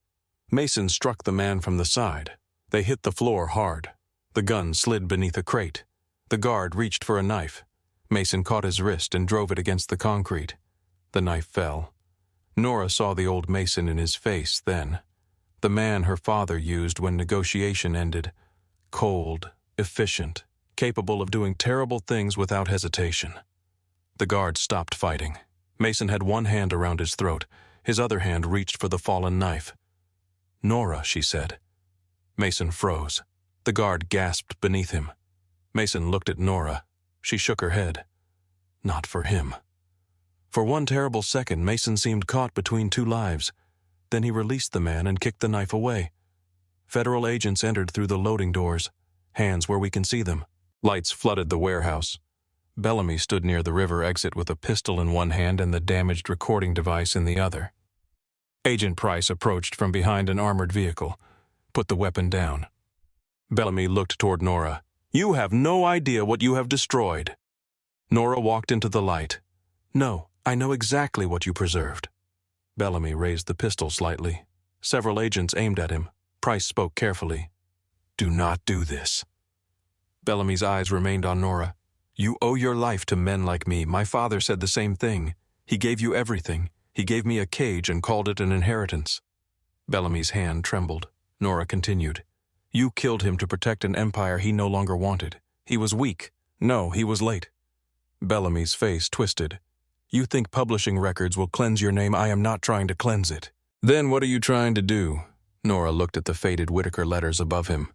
Mason struck the man from the side. They hit the floor hard. The gun slid beneath a crate. The guard reached for a knife. Mason caught his wrist and drove it against the concrete. The knife fell. Nora saw the old Mason in his face then. The man her father used when negotiation ended. Cold, efficient, capable of doing terrible things without hesitation. The guard stopped fighting. Mason had one hand around his throat. His other hand reached for the fallen knife. Nora, she said. Mason froze. The guard gasped beneath him. Mason looked at Nora. She shook her head. Not for him. For one terrible second, Mason seemed caught between two lives. Then he released the man and kicked the knife away. Federal agents entered through the loading doors. Hands where we can see them. Lights flooded the warehouse. Bellamy stood near the river exit with a pistol in one hand and the damaged recording device in the other. Agent Price approached from behind an armored vehicle, put the weapon down. Bellamy looked toward Nora. "You have no idea what you have destroyed." Nora walked into the light. "No, I know exactly what you preserved." Bellamy raised the pistol slightly. Several agents aimed at him. Price spoke carefully. "Do not do this." Bellamy's eyes remained on Nora. "You owe your life to men like me. My father said the same thing. He gave you everything. He gave me a cage and called it an inheritance." Bellamy's hand trembled. Nora continued. "You killed him to protect an empire he no longer wanted. He was weak. No, he was late." Bellamy's face twisted. "You think publishing records will cleanse your name? I am not trying to cleanse it." "Then what are you trying to do?" Nora looked at the faded Whitaker letters above him.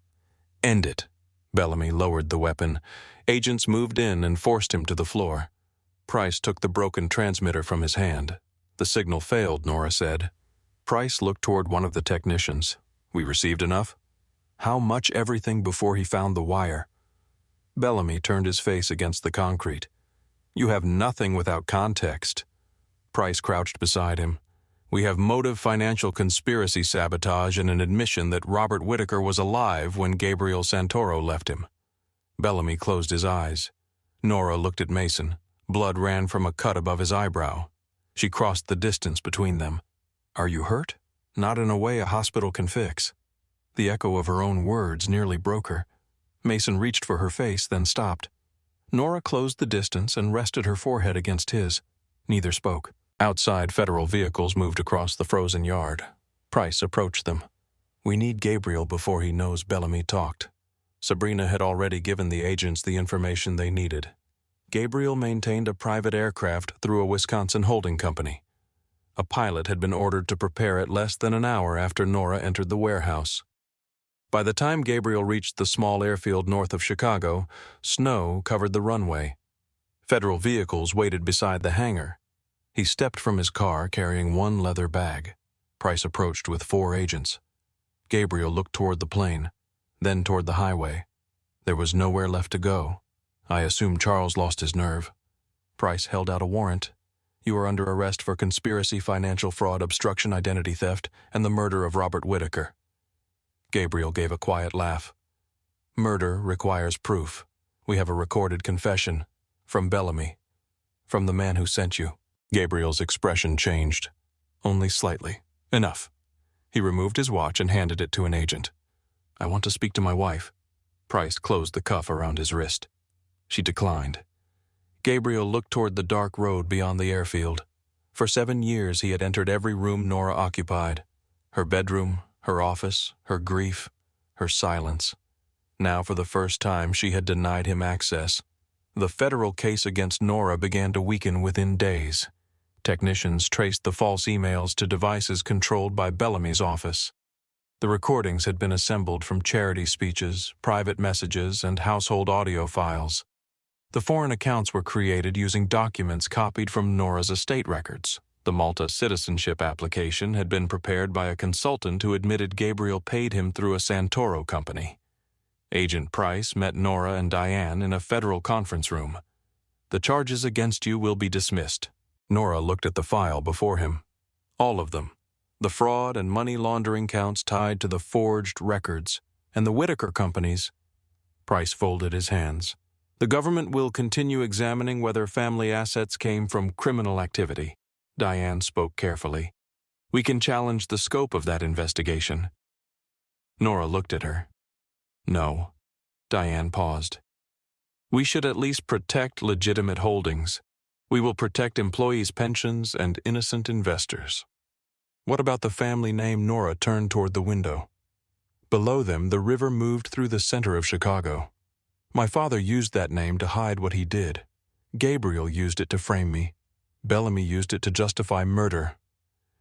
"End it." Bellamy lowered the weapon. Agents moved in and forced him to the floor. Price took the broken transmitter from his hand. "The signal failed," Nora said. Price looked toward one of the technicians. "We received enough?" "How much everything before he found the wire?" Bellamy turned his face against the concrete. "You have nothing without context." Price crouched beside him. "We have motive financial conspiracy sabotage and an admission that Robert Whitaker was alive when Gabriel Santoro left him." Bellamy closed his eyes. Nora looked at Mason. Blood ran from a cut above his eyebrow. She crossed the distance between them. "Are you hurt?" "Not in a way a hospital can fix." The echo of her own words nearly broke her. Mason reached for her face, then stopped. Nora closed the distance and rested her forehead against his. Neither spoke. Outside, federal vehicles moved across the frozen yard. Price approached them. "We need Gabriel before he knows Bellamy talked." Sabrina had already given the agents the information they needed. Gabriel maintained a private aircraft through a Wisconsin holding company. A pilot had been ordered to prepare it less than an hour after Nora entered the warehouse. By the time Gabriel reached the small airfield north of Chicago, snow covered the runway. Federal vehicles waited beside the hangar. He stepped from his car carrying one leather bag. Price approached with 4 agents. Gabriel looked toward the plane, then toward the highway. There was nowhere left to go. "I assume Charles lost his nerve." Price held out a warrant. "You are under arrest for conspiracy, financial fraud, obstruction, identity theft, and the murder of Robert Whitaker." Gabriel gave a quiet laugh. "Murder requires proof. We have a recorded confession. From Bellamy. From the man who sent you." Gabriel's expression changed. Only slightly. "Enough." He removed his watch and handed it to an agent. "I want to speak to my wife." Price closed the cuff around his wrist. She declined. Gabriel looked toward the dark road beyond the airfield. For 7 years he had entered every room Nora occupied. Her bedroom, her office, her grief, her silence. Now for the first time she had denied him access. The federal case against Nora began to weaken within days. Technicians traced the false emails to devices controlled by Bellamy's office. The recordings had been assembled from charity speeches, private messages, and household audio files. The foreign accounts were created using documents copied from Nora's estate records. The Malta citizenship application had been prepared by a consultant who admitted Gabriel paid him through a Santoro company. Agent Price met Nora and Diane in a federal conference room. "The charges against you will be dismissed." Nora looked at the file before him. All of them. The fraud and money laundering counts tied to the forged records, and the Whitaker companies. Price folded his hands. "The government will continue examining whether family assets came from criminal activity." Diane spoke carefully. "We can challenge the scope of that investigation." Nora looked at her. "No." Diane paused. "We should at least protect legitimate holdings. We will protect employees' pensions and innocent investors." "What about the family name?" Nora turned toward the window. Below them, the river moved through the center of Chicago. "My father used that name to hide what he did. Gabriel used it to frame me. Bellamy used it to justify murder."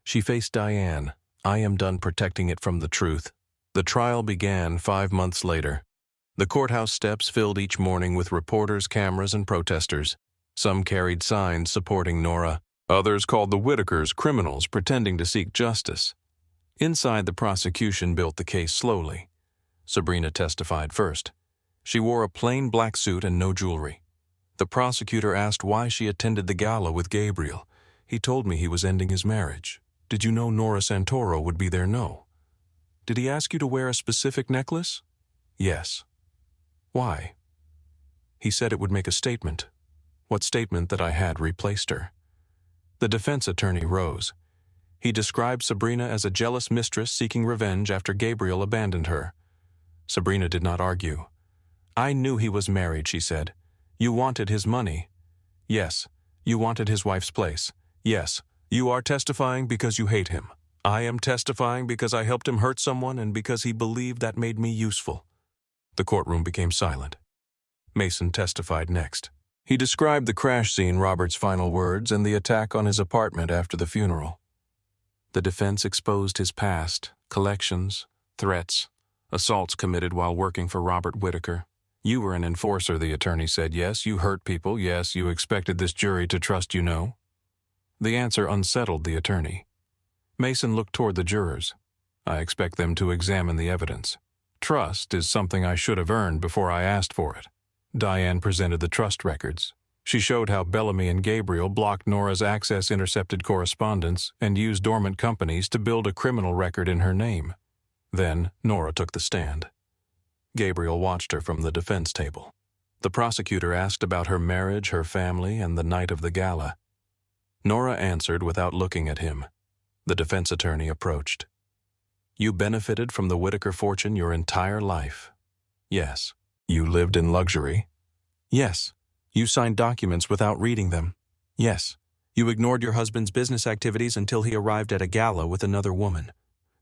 She faced Diane. "I am done protecting it from the truth." The trial began 5 months later. The courthouse steps filled each morning with reporters, cameras, and protesters. Some carried signs supporting Nora. Others called the Whitakers criminals pretending to seek justice. Inside, the prosecution built the case slowly. Sabrina testified first. She wore a plain black suit and no jewelry. The prosecutor asked why she attended the gala with Gabriel. He told me he was ending his marriage. Did you know Nora Santoro would be there? No. Did he ask you to wear a specific necklace? Yes. Why? He said it would make a statement. What statement? That I had replaced her. The defense attorney rose. He described Sabrina as a jealous mistress seeking revenge after Gabriel abandoned her. Sabrina did not argue. I knew he was married, she said. You wanted his money. Yes. You wanted his wife's place. Yes. You are testifying because you hate him. I am testifying because I helped him hurt someone and because he believed that made me useful. The courtroom became silent. Mason testified next. He described the crash scene, Robert's final words, and the attack on his apartment after the funeral. The defense exposed his past, collections, threats, assaults committed while working for Robert Whitaker. You were an enforcer, the attorney said. Yes, you hurt people. Yes, you expected this jury to trust you, no? The answer unsettled the attorney. Mason looked toward the jurors. I expect them to examine the evidence. Trust is something I should have earned before I asked for it. Diane presented the trust records. She showed how Bellamy and Gabriel blocked Nora's access intercepted correspondence and used dormant companies to build a criminal record in her name. Then Nora took the stand. Gabriel watched her from the defense table. The prosecutor asked about her marriage, her family, and the night of the gala. Nora answered without looking at him. The defense attorney approached. You benefited from the Whitaker fortune your entire life. Yes. You lived in luxury. Yes. You signed documents without reading them. Yes. You ignored your husband's business activities until he arrived at a gala with another woman.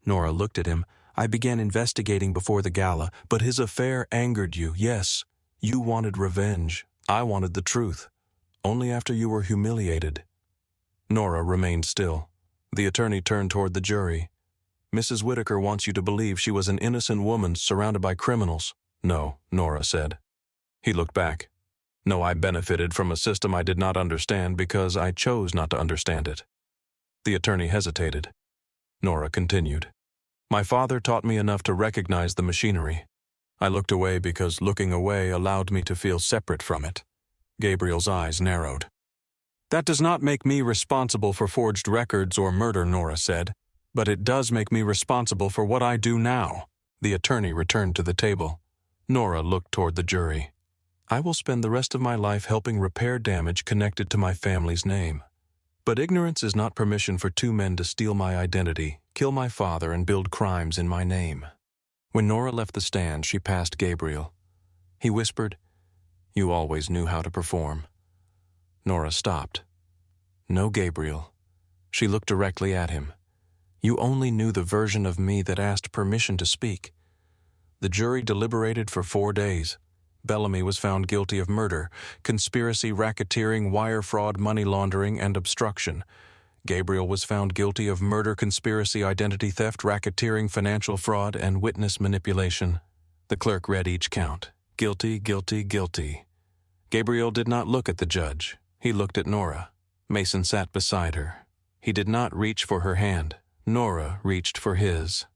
Nora looked at him. I began investigating before the gala, but his affair angered you. Yes. You wanted revenge. I wanted the truth. Only after you were humiliated. Nora remained still. The attorney turned toward the jury. Mrs. Whitaker wants you to believe she was an innocent woman surrounded by criminals. No, Nora said. He looked back. No, I benefited from a system I did not understand because I chose not to understand it. The attorney hesitated. Nora continued. My father taught me enough to recognize the machinery. I looked away because looking away allowed me to feel separate from it. Gabriel's eyes narrowed. That does not make me responsible for forged records or murder, Nora said, but it does make me responsible for what I do now. The attorney returned to the table. Nora looked toward the jury. I will spend the rest of my life helping repair damage connected to my family's name. But ignorance is not permission for two men to steal my identity, kill my father, and build crimes in my name. When Nora left the stand, she passed Gabriel. He whispered, You always knew how to perform. Nora stopped. No, Gabriel. She looked directly at him. You only knew the version of me that asked permission to speak. The jury deliberated for 4 days. Bellamy was found guilty of murder, conspiracy, racketeering, wire fraud, money laundering, and obstruction. Gabriel was found guilty of murder, conspiracy, identity theft, racketeering, financial fraud, and witness manipulation. The clerk read each count. Guilty, guilty, guilty. Gabriel did not look at the judge. He looked at Nora. Mason sat beside her. He did not reach for her hand. Nora reached for his.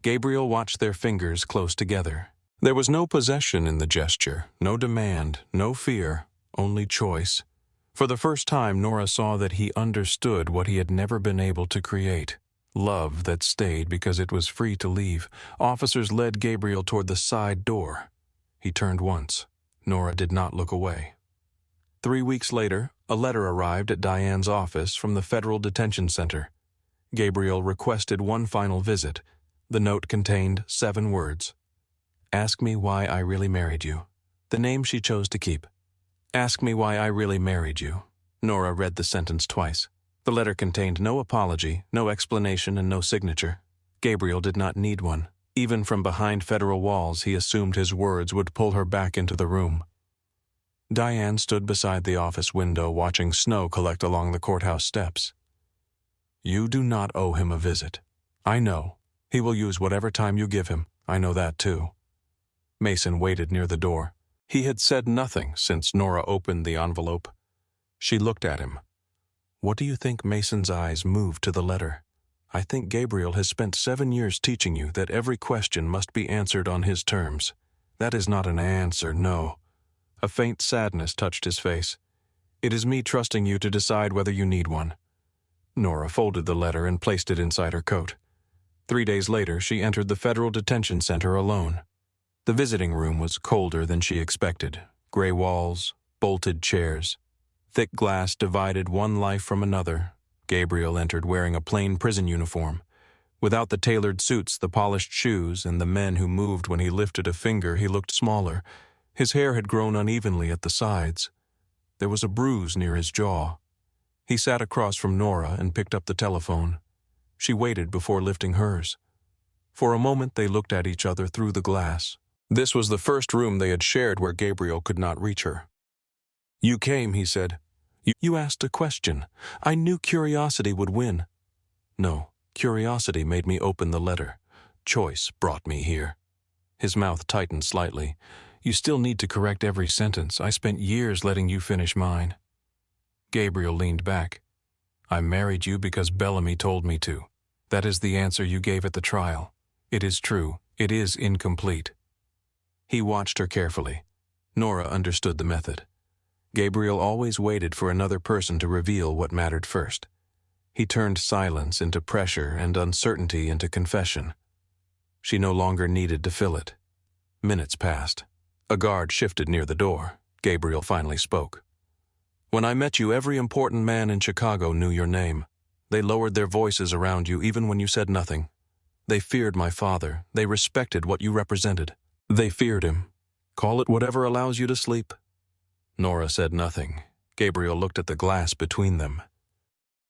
Gabriel watched their fingers close together. There was no possession in the gesture, no demand, no fear, only choice. For the first time, Nora saw that he understood what he had never been able to create. Love that stayed because it was free to leave. Officers led Gabriel toward the side door. He turned once. Nora did not look away. 3 weeks later, a letter arrived at Diane's office from the Federal Detention Center. Gabriel requested one final visit. The note contained 7 words. Ask me why I really married you. The name she chose to keep. Ask me why I really married you. Nora read the sentence twice. The letter contained no apology, no explanation, and no signature. Gabriel did not need one. Even from behind federal walls, he assumed his words would pull her back into the room. Diane stood beside the office window watching snow collect along the courthouse steps. You do not owe him a visit. I know. He will use whatever time you give him. I know that too. Mason waited near the door. He had said nothing since Nora opened the envelope. She looked at him. What do you think? Mason's eyes moved to the letter. I think Gabriel has spent 7 years teaching you that every question must be answered on his terms. That is not an answer, no. A faint sadness touched his face. It is me trusting you to decide whether you need one. Nora folded the letter and placed it inside her coat. 3 days later, she entered the federal detention center alone. The visiting room was colder than she expected. Gray walls, bolted chairs. Thick glass divided one life from another. Gabriel entered wearing a plain prison uniform. Without the tailored suits, the polished shoes, and the men who moved when he lifted a finger, he looked smaller. His hair had grown unevenly at the sides. There was a bruise near his jaw. He sat across from Nora and picked up the telephone. She waited before lifting hers. For a moment they looked at each other through the glass. This was the first room they had shared where Gabriel could not reach her. "You came," he said. You asked a question. I knew curiosity would win." "No, curiosity made me open the letter. Choice brought me here." His mouth tightened slightly. "You still need to correct every sentence. I spent years letting you finish mine." Gabriel leaned back. "I married you because Bellamy told me to. That is the answer you gave at the trial. It is true. It is incomplete." He watched her carefully. Nora understood the method. Gabriel always waited for another person to reveal what mattered first. He turned silence into pressure and uncertainty into confession. She no longer needed to fill it. Minutes passed. A guard shifted near the door. Gabriel finally spoke. "When I met you, every important man in Chicago knew your name. They lowered their voices around you even when you said nothing. They feared my father. They respected what you represented. They feared him. Call it whatever allows you to sleep." Nora said nothing. Gabriel looked at the glass between them.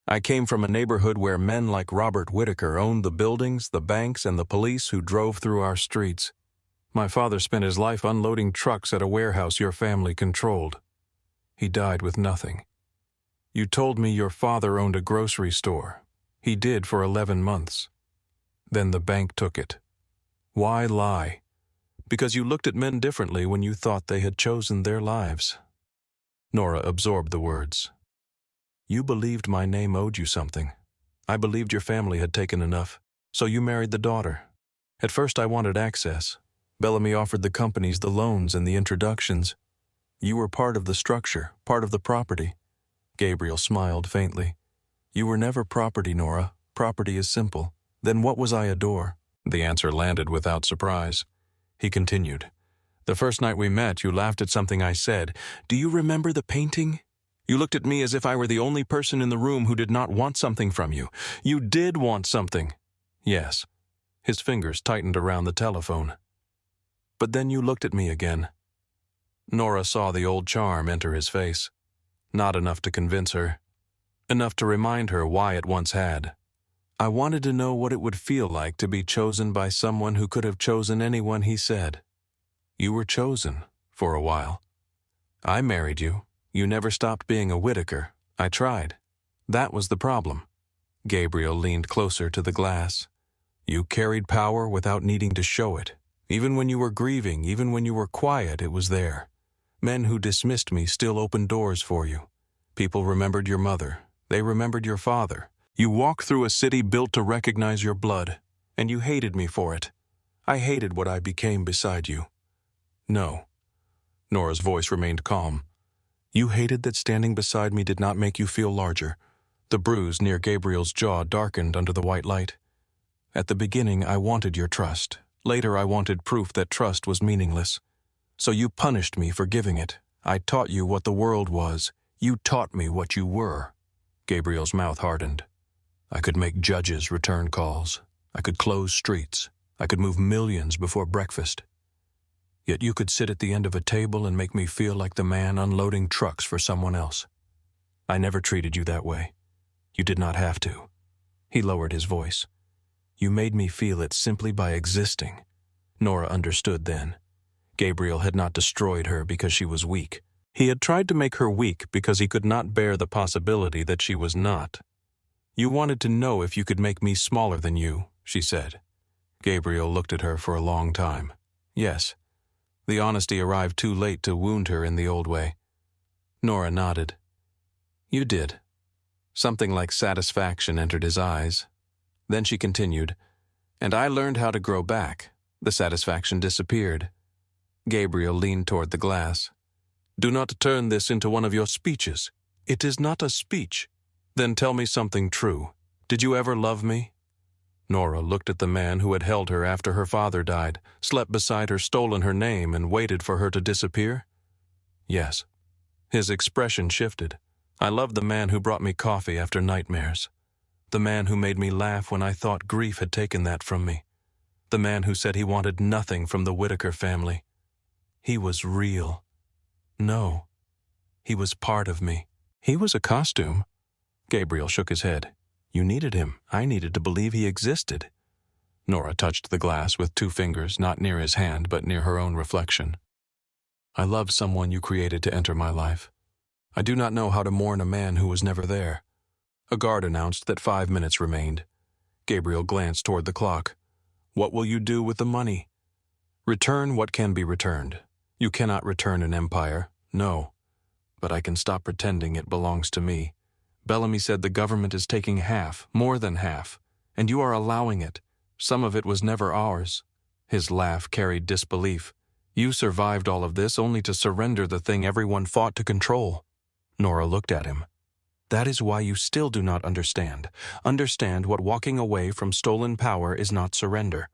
"I came from a neighborhood where men like Robert Whitaker owned the buildings, the banks, and the police who drove through our streets. My father spent his life unloading trucks at a warehouse your family controlled. He died with nothing. You told me your father owned a grocery store. He did for 11 months. Then the bank took it. Why lie? Because you looked at men differently when you thought they had chosen their lives." Nora absorbed the words. "You believed my name owed you something. I believed your family had taken enough, so you married the daughter. At first I wanted access. Bellamy offered the companies the loans and the introductions. You were part of the structure, part of the property." Gabriel smiled faintly. "You were never property, Nora. Property is simple. Then what was I adore?" The answer landed without surprise. He continued. "The first night we met, you laughed at something I said. Do you remember the painting? You looked at me as if I were the only person in the room who did not want something from you. You did want something." "Yes." His fingers tightened around the telephone. "But then you looked at me again." Nora saw the old charm enter his face. Not enough to convince her. Enough to remind her why it once had. "I wanted to know what it would feel like to be chosen by someone who could have chosen anyone," he said. "You were chosen, for a while. I married you. You never stopped being a Whitaker. I tried. That was the problem." Gabriel leaned closer to the glass. "You carried power without needing to show it. Even when you were grieving, even when you were quiet, it was there. Men who dismissed me still opened doors for you. People remembered your mother. They remembered your father. You walked through a city built to recognize your blood, and you hated me for it. I hated what I became beside you." "No." Nora's voice remained calm. "You hated that standing beside me did not make you feel larger." The bruise near Gabriel's jaw darkened under the white light. "At the beginning, I wanted your trust. Later, I wanted proof that trust was meaningless. So you punished me for giving it. I taught you what the world was. You taught me what you were." Gabriel's mouth hardened. "I could make judges return calls. I could close streets. I could move millions before breakfast. Yet you could sit at the end of a table and make me feel like the man unloading trucks for someone else. I never treated you that way. You did not have to." He lowered his voice. "You made me feel it simply by existing." Nora understood then. Gabriel had not destroyed her because she was weak. He had tried to make her weak because he could not bear the possibility that she was not. "You wanted to know if you could make me smaller than you," she said. Gabriel looked at her for a long time. Yes. The honesty arrived too late to wound her in the old way. Nora nodded. "You did." Something like satisfaction entered his eyes. Then she continued, "And I learned how to grow back. The satisfaction disappeared. Gabriel leaned toward the glass. Do not turn this into one of your speeches. It is not a speech. Then tell me something true. Did you ever love me? Nora looked at the man who had held her after her father died, slept beside her, stolen her name, and waited for her to disappear. Yes. His expression shifted. I loved the man who brought me coffee after nightmares. The man who made me laugh when I thought grief had taken that from me. The man who said he wanted nothing from the Whitaker family. He was real. No. He was part of me. He was a costume. Gabriel shook his head. You needed him. I needed to believe he existed. Nora touched the glass with 2 fingers, not near his hand, but near her own reflection. I loved someone you created to enter my life. I do not know how to mourn a man who was never there. A guard announced that 5 minutes remained. Gabriel glanced toward the clock. What will you do with the money? Return what can be returned. You cannot return an empire, no. But I can stop pretending it belongs to me. Bellamy said the government is taking half, more than half, and you are allowing it. Some of it was never ours. His laugh carried disbelief. You survived all of this only to surrender the thing everyone fought to control. Nora looked at him. That is why you still do not understand. Understand what walking away from stolen power is not surrender.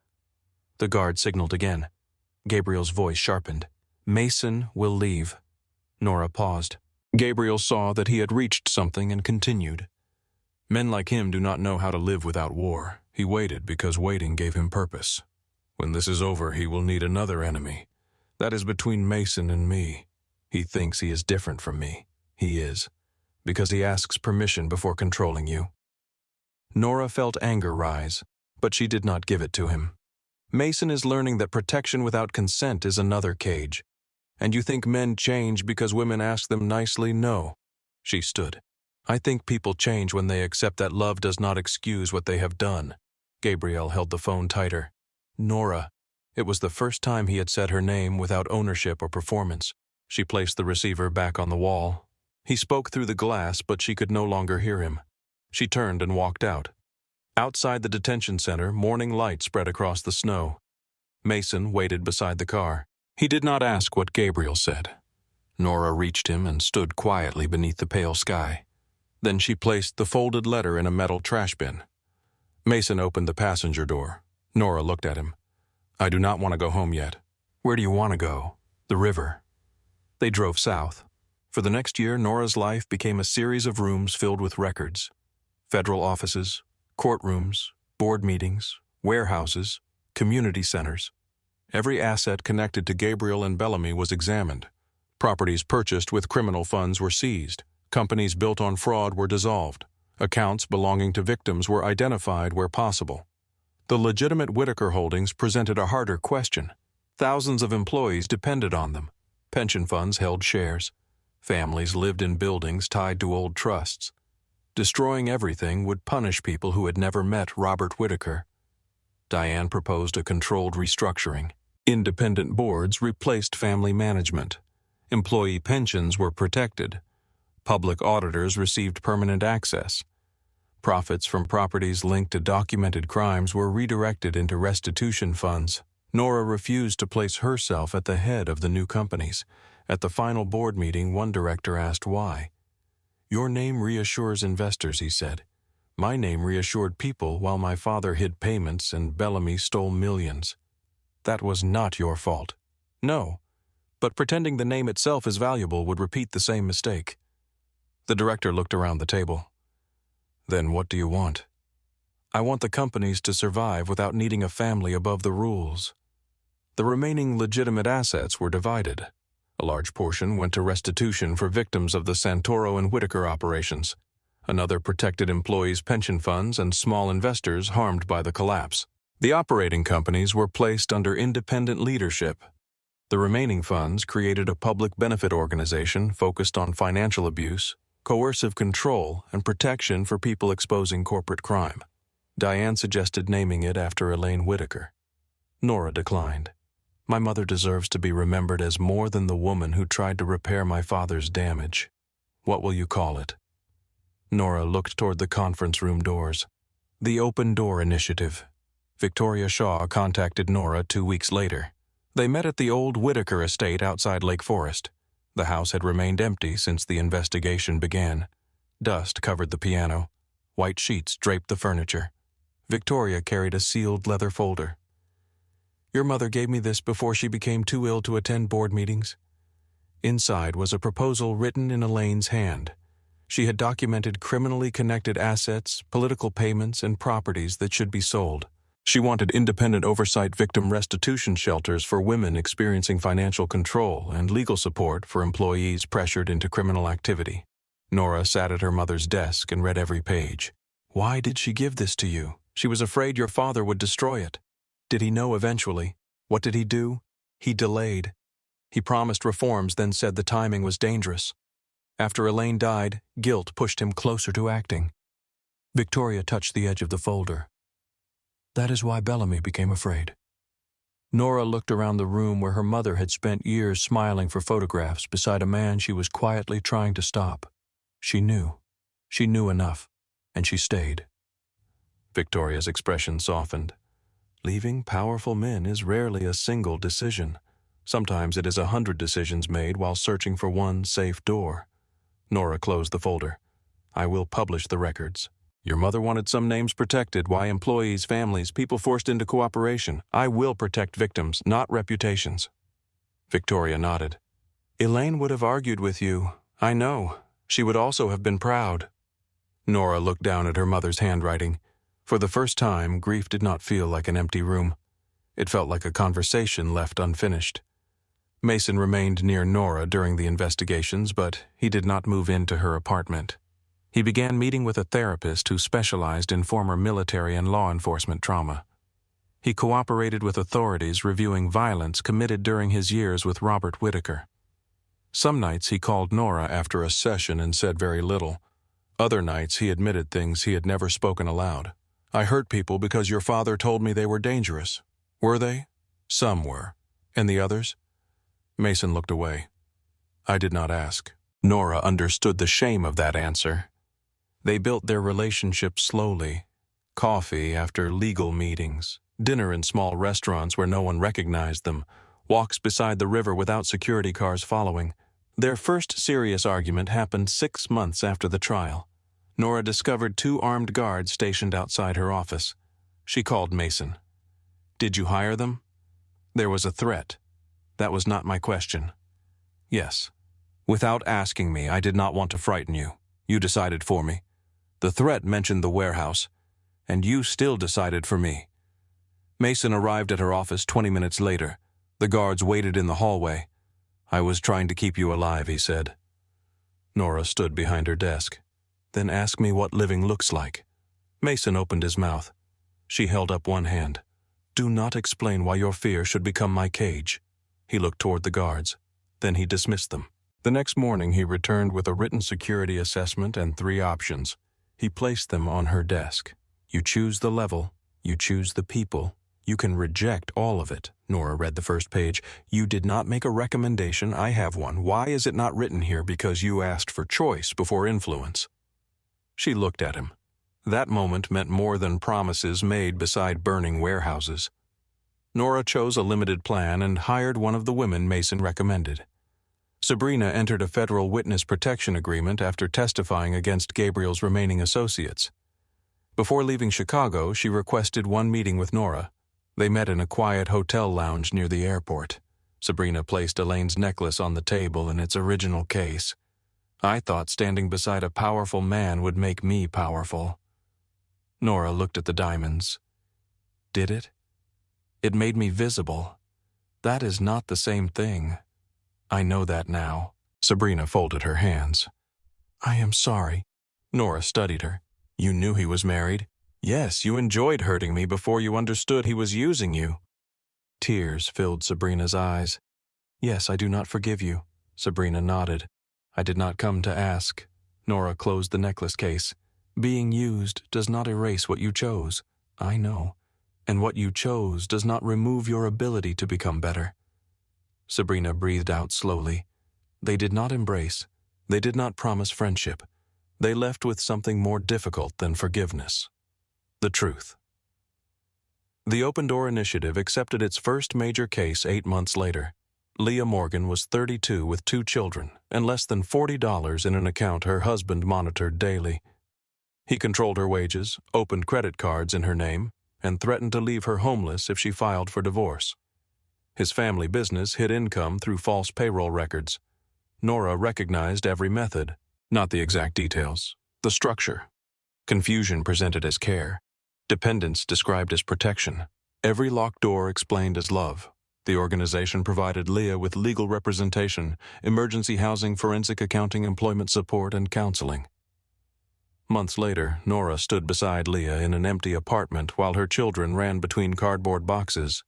The guard signaled again. Gabriel's voice sharpened. Mason will leave. Nora paused. Gabriel saw that he had reached something and continued. Men like him do not know how to live without war. He waited because waiting gave him purpose. When this is over, he will need another enemy. That is between Mason and me. He thinks he is different from me. He is. Because he asks permission before controlling you. Nora felt anger rise, but she did not give it to him. Mason is learning that protection without consent is another cage. And you think men change because women ask them nicely? No. She stood. I think people change when they accept that love does not excuse what they have done. Gabriel held the phone tighter. Nora. It was the first time he had said her name without ownership or performance. She placed the receiver back on the wall. He spoke through the glass, but she could no longer hear him. She turned and walked out. Outside the detention center, morning light spread across the snow. Mason waited beside the car. He did not ask what Gabriel said. Nora reached him and stood quietly beneath the pale sky. Then she placed the folded letter in a metal trash bin. Mason opened the passenger door. Nora looked at him. I do not want to go home yet. Where do you want to go? The river. They drove south. For the next year, Nora's life became a series of rooms filled with records. Federal offices, courtrooms, board meetings, warehouses, community centers. Every asset connected to Gabriel and Bellamy was examined. Properties purchased with criminal funds were seized. Companies built on fraud were dissolved. Accounts belonging to victims were identified where possible. The legitimate Whitaker holdings presented a harder question. Thousands of employees depended on them. Pension funds held shares. Families lived in buildings tied to old trusts. Destroying everything would punish people who had never met Robert Whitaker. Diane proposed a controlled restructuring. Independent boards replaced family management. Employee pensions were protected. Public auditors received permanent access. Profits from properties linked to documented crimes were redirected into restitution funds. Nora refused to place herself at the head of the new companies. At the final board meeting, one director asked why. Your name reassures investors, he said. My name reassured people while my father hid payments and Bellamy stole millions. That was not your fault. No, but pretending the name itself is valuable would repeat the same mistake. The director looked around the table. Then what do you want? I want the companies to survive without needing a family above the rules. The remaining legitimate assets were divided. A large portion went to restitution for victims of the Santoro and Whitaker operations. Another protected employees' pension funds and small investors harmed by the collapse. The operating companies were placed under independent leadership. The remaining funds created a public benefit organization focused on financial abuse, coercive control, and protection for people exposing corporate crime. Diane suggested naming it after Elaine Whitaker. Nora declined. My mother deserves to be remembered as more than the woman who tried to repair my father's damage. What will you call it? Nora looked toward the conference room doors. The Open Door Initiative. Victoria Shaw contacted Nora 2 weeks later. They met at the old Whitaker estate outside Lake Forest. The house had remained empty since the investigation began. Dust covered the piano. White sheets draped the furniture. Victoria carried a sealed leather folder. "Your mother gave me this before she became too ill to attend board meetings." Inside was a proposal written in Elaine's hand. She had documented criminally connected assets, political payments, and properties that should be sold. She wanted independent oversight victim restitution shelters for women experiencing financial control and legal support for employees pressured into criminal activity. Nora sat at her mother's desk and read every page. "Why did she give this to you? She was afraid your father would destroy it." Did he know eventually? What did he do? He delayed. He promised reforms, then said the timing was dangerous. After Elaine died, guilt pushed him closer to acting. Victoria touched the edge of the folder. "That is why Bellamy became afraid." Nora looked around the room where her mother had spent years smiling for photographs beside a man she was quietly trying to stop. She knew. She knew enough, and she stayed. Victoria's expression softened. Leaving powerful men is rarely a single decision. Sometimes it is 100 decisions made while searching for one safe door. Nora closed the folder. "I will publish the records. Your mother wanted some names protected. Why employees, families, people forced into cooperation? I will protect victims, not reputations." Victoria nodded. "Elaine would have argued with you. I know. She would also have been proud." Nora looked down at her mother's handwriting. For the first time, grief did not feel like an empty room. It felt like a conversation left unfinished. Mason remained near Nora during the investigations, but he did not move into her apartment. He began meeting with a therapist who specialized in former military and law enforcement trauma. He cooperated with authorities reviewing violence committed during his years with Robert Whitaker. Some nights he called Nora after a session and said very little. Other nights he admitted things he had never spoken aloud. "I hurt people because your father told me they were dangerous." "Were they?" "Some were." "And the others?" Mason looked away. "I did not ask." Nora understood the shame of that answer. They built their relationship slowly. Coffee after legal meetings, dinner in small restaurants where no one recognized them, walks beside the river without security cars following. Their first serious argument happened 6 months after the trial. Nora discovered 2 armed guards stationed outside her office. She called Mason. "Did you hire them?" "There was a threat." "That was not my question." "Yes. Without asking me, I did not want to frighten you. You decided for me. The threat mentioned the warehouse, and you still decided for me." Mason arrived at her office 20 minutes later. The guards waited in the hallway. "I was trying to keep you alive," he said. Nora stood behind her desk. "Then ask me what living looks like." Mason opened his mouth. She held up one hand. "Do not explain why your fear should become my cage." He looked toward the guards. Then he dismissed them. The next morning he returned with a written security assessment and 3 options. He placed them on her desk. "You choose the level. You choose the people. You can reject all of it." Nora read the first page. "You did not make a recommendation. I have one. Why is it not written here? Because you asked for choice before influence." She looked at him. That moment meant more than promises made beside burning warehouses. Nora chose a limited plan and hired one of the women Mason recommended. Sabrina entered a federal witness protection agreement after testifying against Gabriel's remaining associates. Before leaving Chicago, she requested one meeting with Nora. They met in a quiet hotel lounge near the airport. Sabrina placed Elaine's necklace on the table in its original case. "I thought standing beside a powerful man would make me powerful." Nora looked at the diamonds. "Did it? It made me visible. That is not the same thing. I know that now." Sabrina folded her hands. "I am sorry." Nora studied her. "You knew he was married?" "Yes, you enjoyed hurting me before you understood he was using you." Tears filled Sabrina's eyes. "Yes, I do not forgive you." Sabrina nodded. "I did not come to ask." Nora closed the necklace case. "Being used does not erase what you chose. I know. And what you chose does not remove your ability to become better." Sabrina breathed out slowly. They did not embrace. They did not promise friendship. They left with something more difficult than forgiveness. The truth. The Open Door Initiative accepted its first major case 8 months later. Leah Morgan was 32 with 2 children and less than $40 in an account her husband monitored daily. He controlled her wages, opened credit cards in her name, and threatened to leave her homeless if she filed for divorce. His family business hid income through false payroll records. Nora recognized every method, not the exact details, the structure. Confusion presented as care. Dependence described as protection. Every locked door explained as love. The organization provided Leah with legal representation, emergency housing, forensic accounting, employment support, and counseling. Months later, Nora stood beside Leah in an empty apartment while her children ran between cardboard boxes.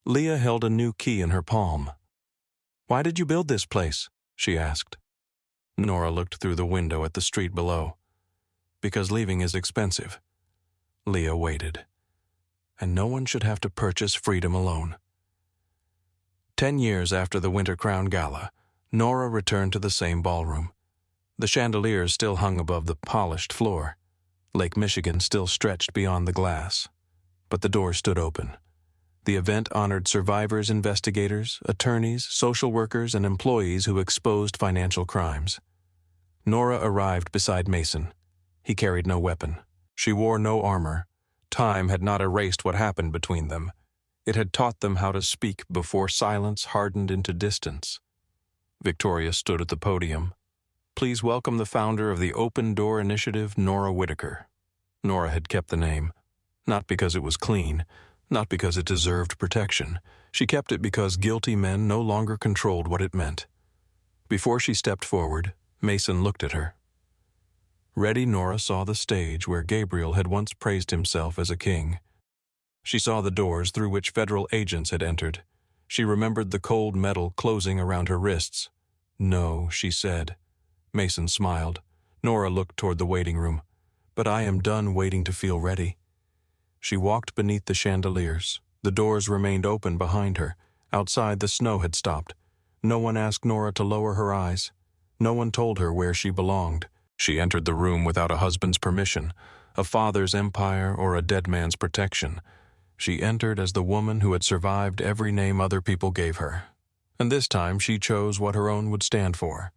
Leah held a new key in her palm. "Why did you build this place?" she asked. Nora looked through the window at the street below. "Because leaving is expensive." Leah waited. "And no one should have to purchase freedom alone." 10 years after the Winter Crown Gala, Nora returned to the same ballroom. The chandeliers still hung above the polished floor. Lake Michigan still stretched beyond the glass. But the door stood open. The event honored survivors, investigators, attorneys, social workers, and employees who exposed financial crimes. Nora arrived beside Mason. He carried no weapon. She wore no armor. Time had not erased what happened between them. It had taught them how to speak before silence hardened into distance. Victoria stood at the podium. "Please welcome the founder of the Open Door Initiative, Nora Whitaker." Nora had kept the name, not because it was clean, not because it deserved protection. She kept it because guilty men no longer controlled what it meant. Before she stepped forward, Mason looked at her. Ready, Nora saw the stage where Gabriel had once praised himself as a king. She saw the doors through which federal agents had entered. She remembered the cold metal closing around her wrists. "No," she said. Mason smiled. Nora looked toward the waiting room. "But I am done waiting to feel ready." She walked beneath the chandeliers. The doors remained open behind her. Outside, the snow had stopped. No one asked Nora to lower her eyes. No one told her where she belonged. She entered the room without a husband's permission, a father's empire, or a dead man's protection. She entered as the woman who had survived every name other people gave her. And this time she chose what her own would stand for.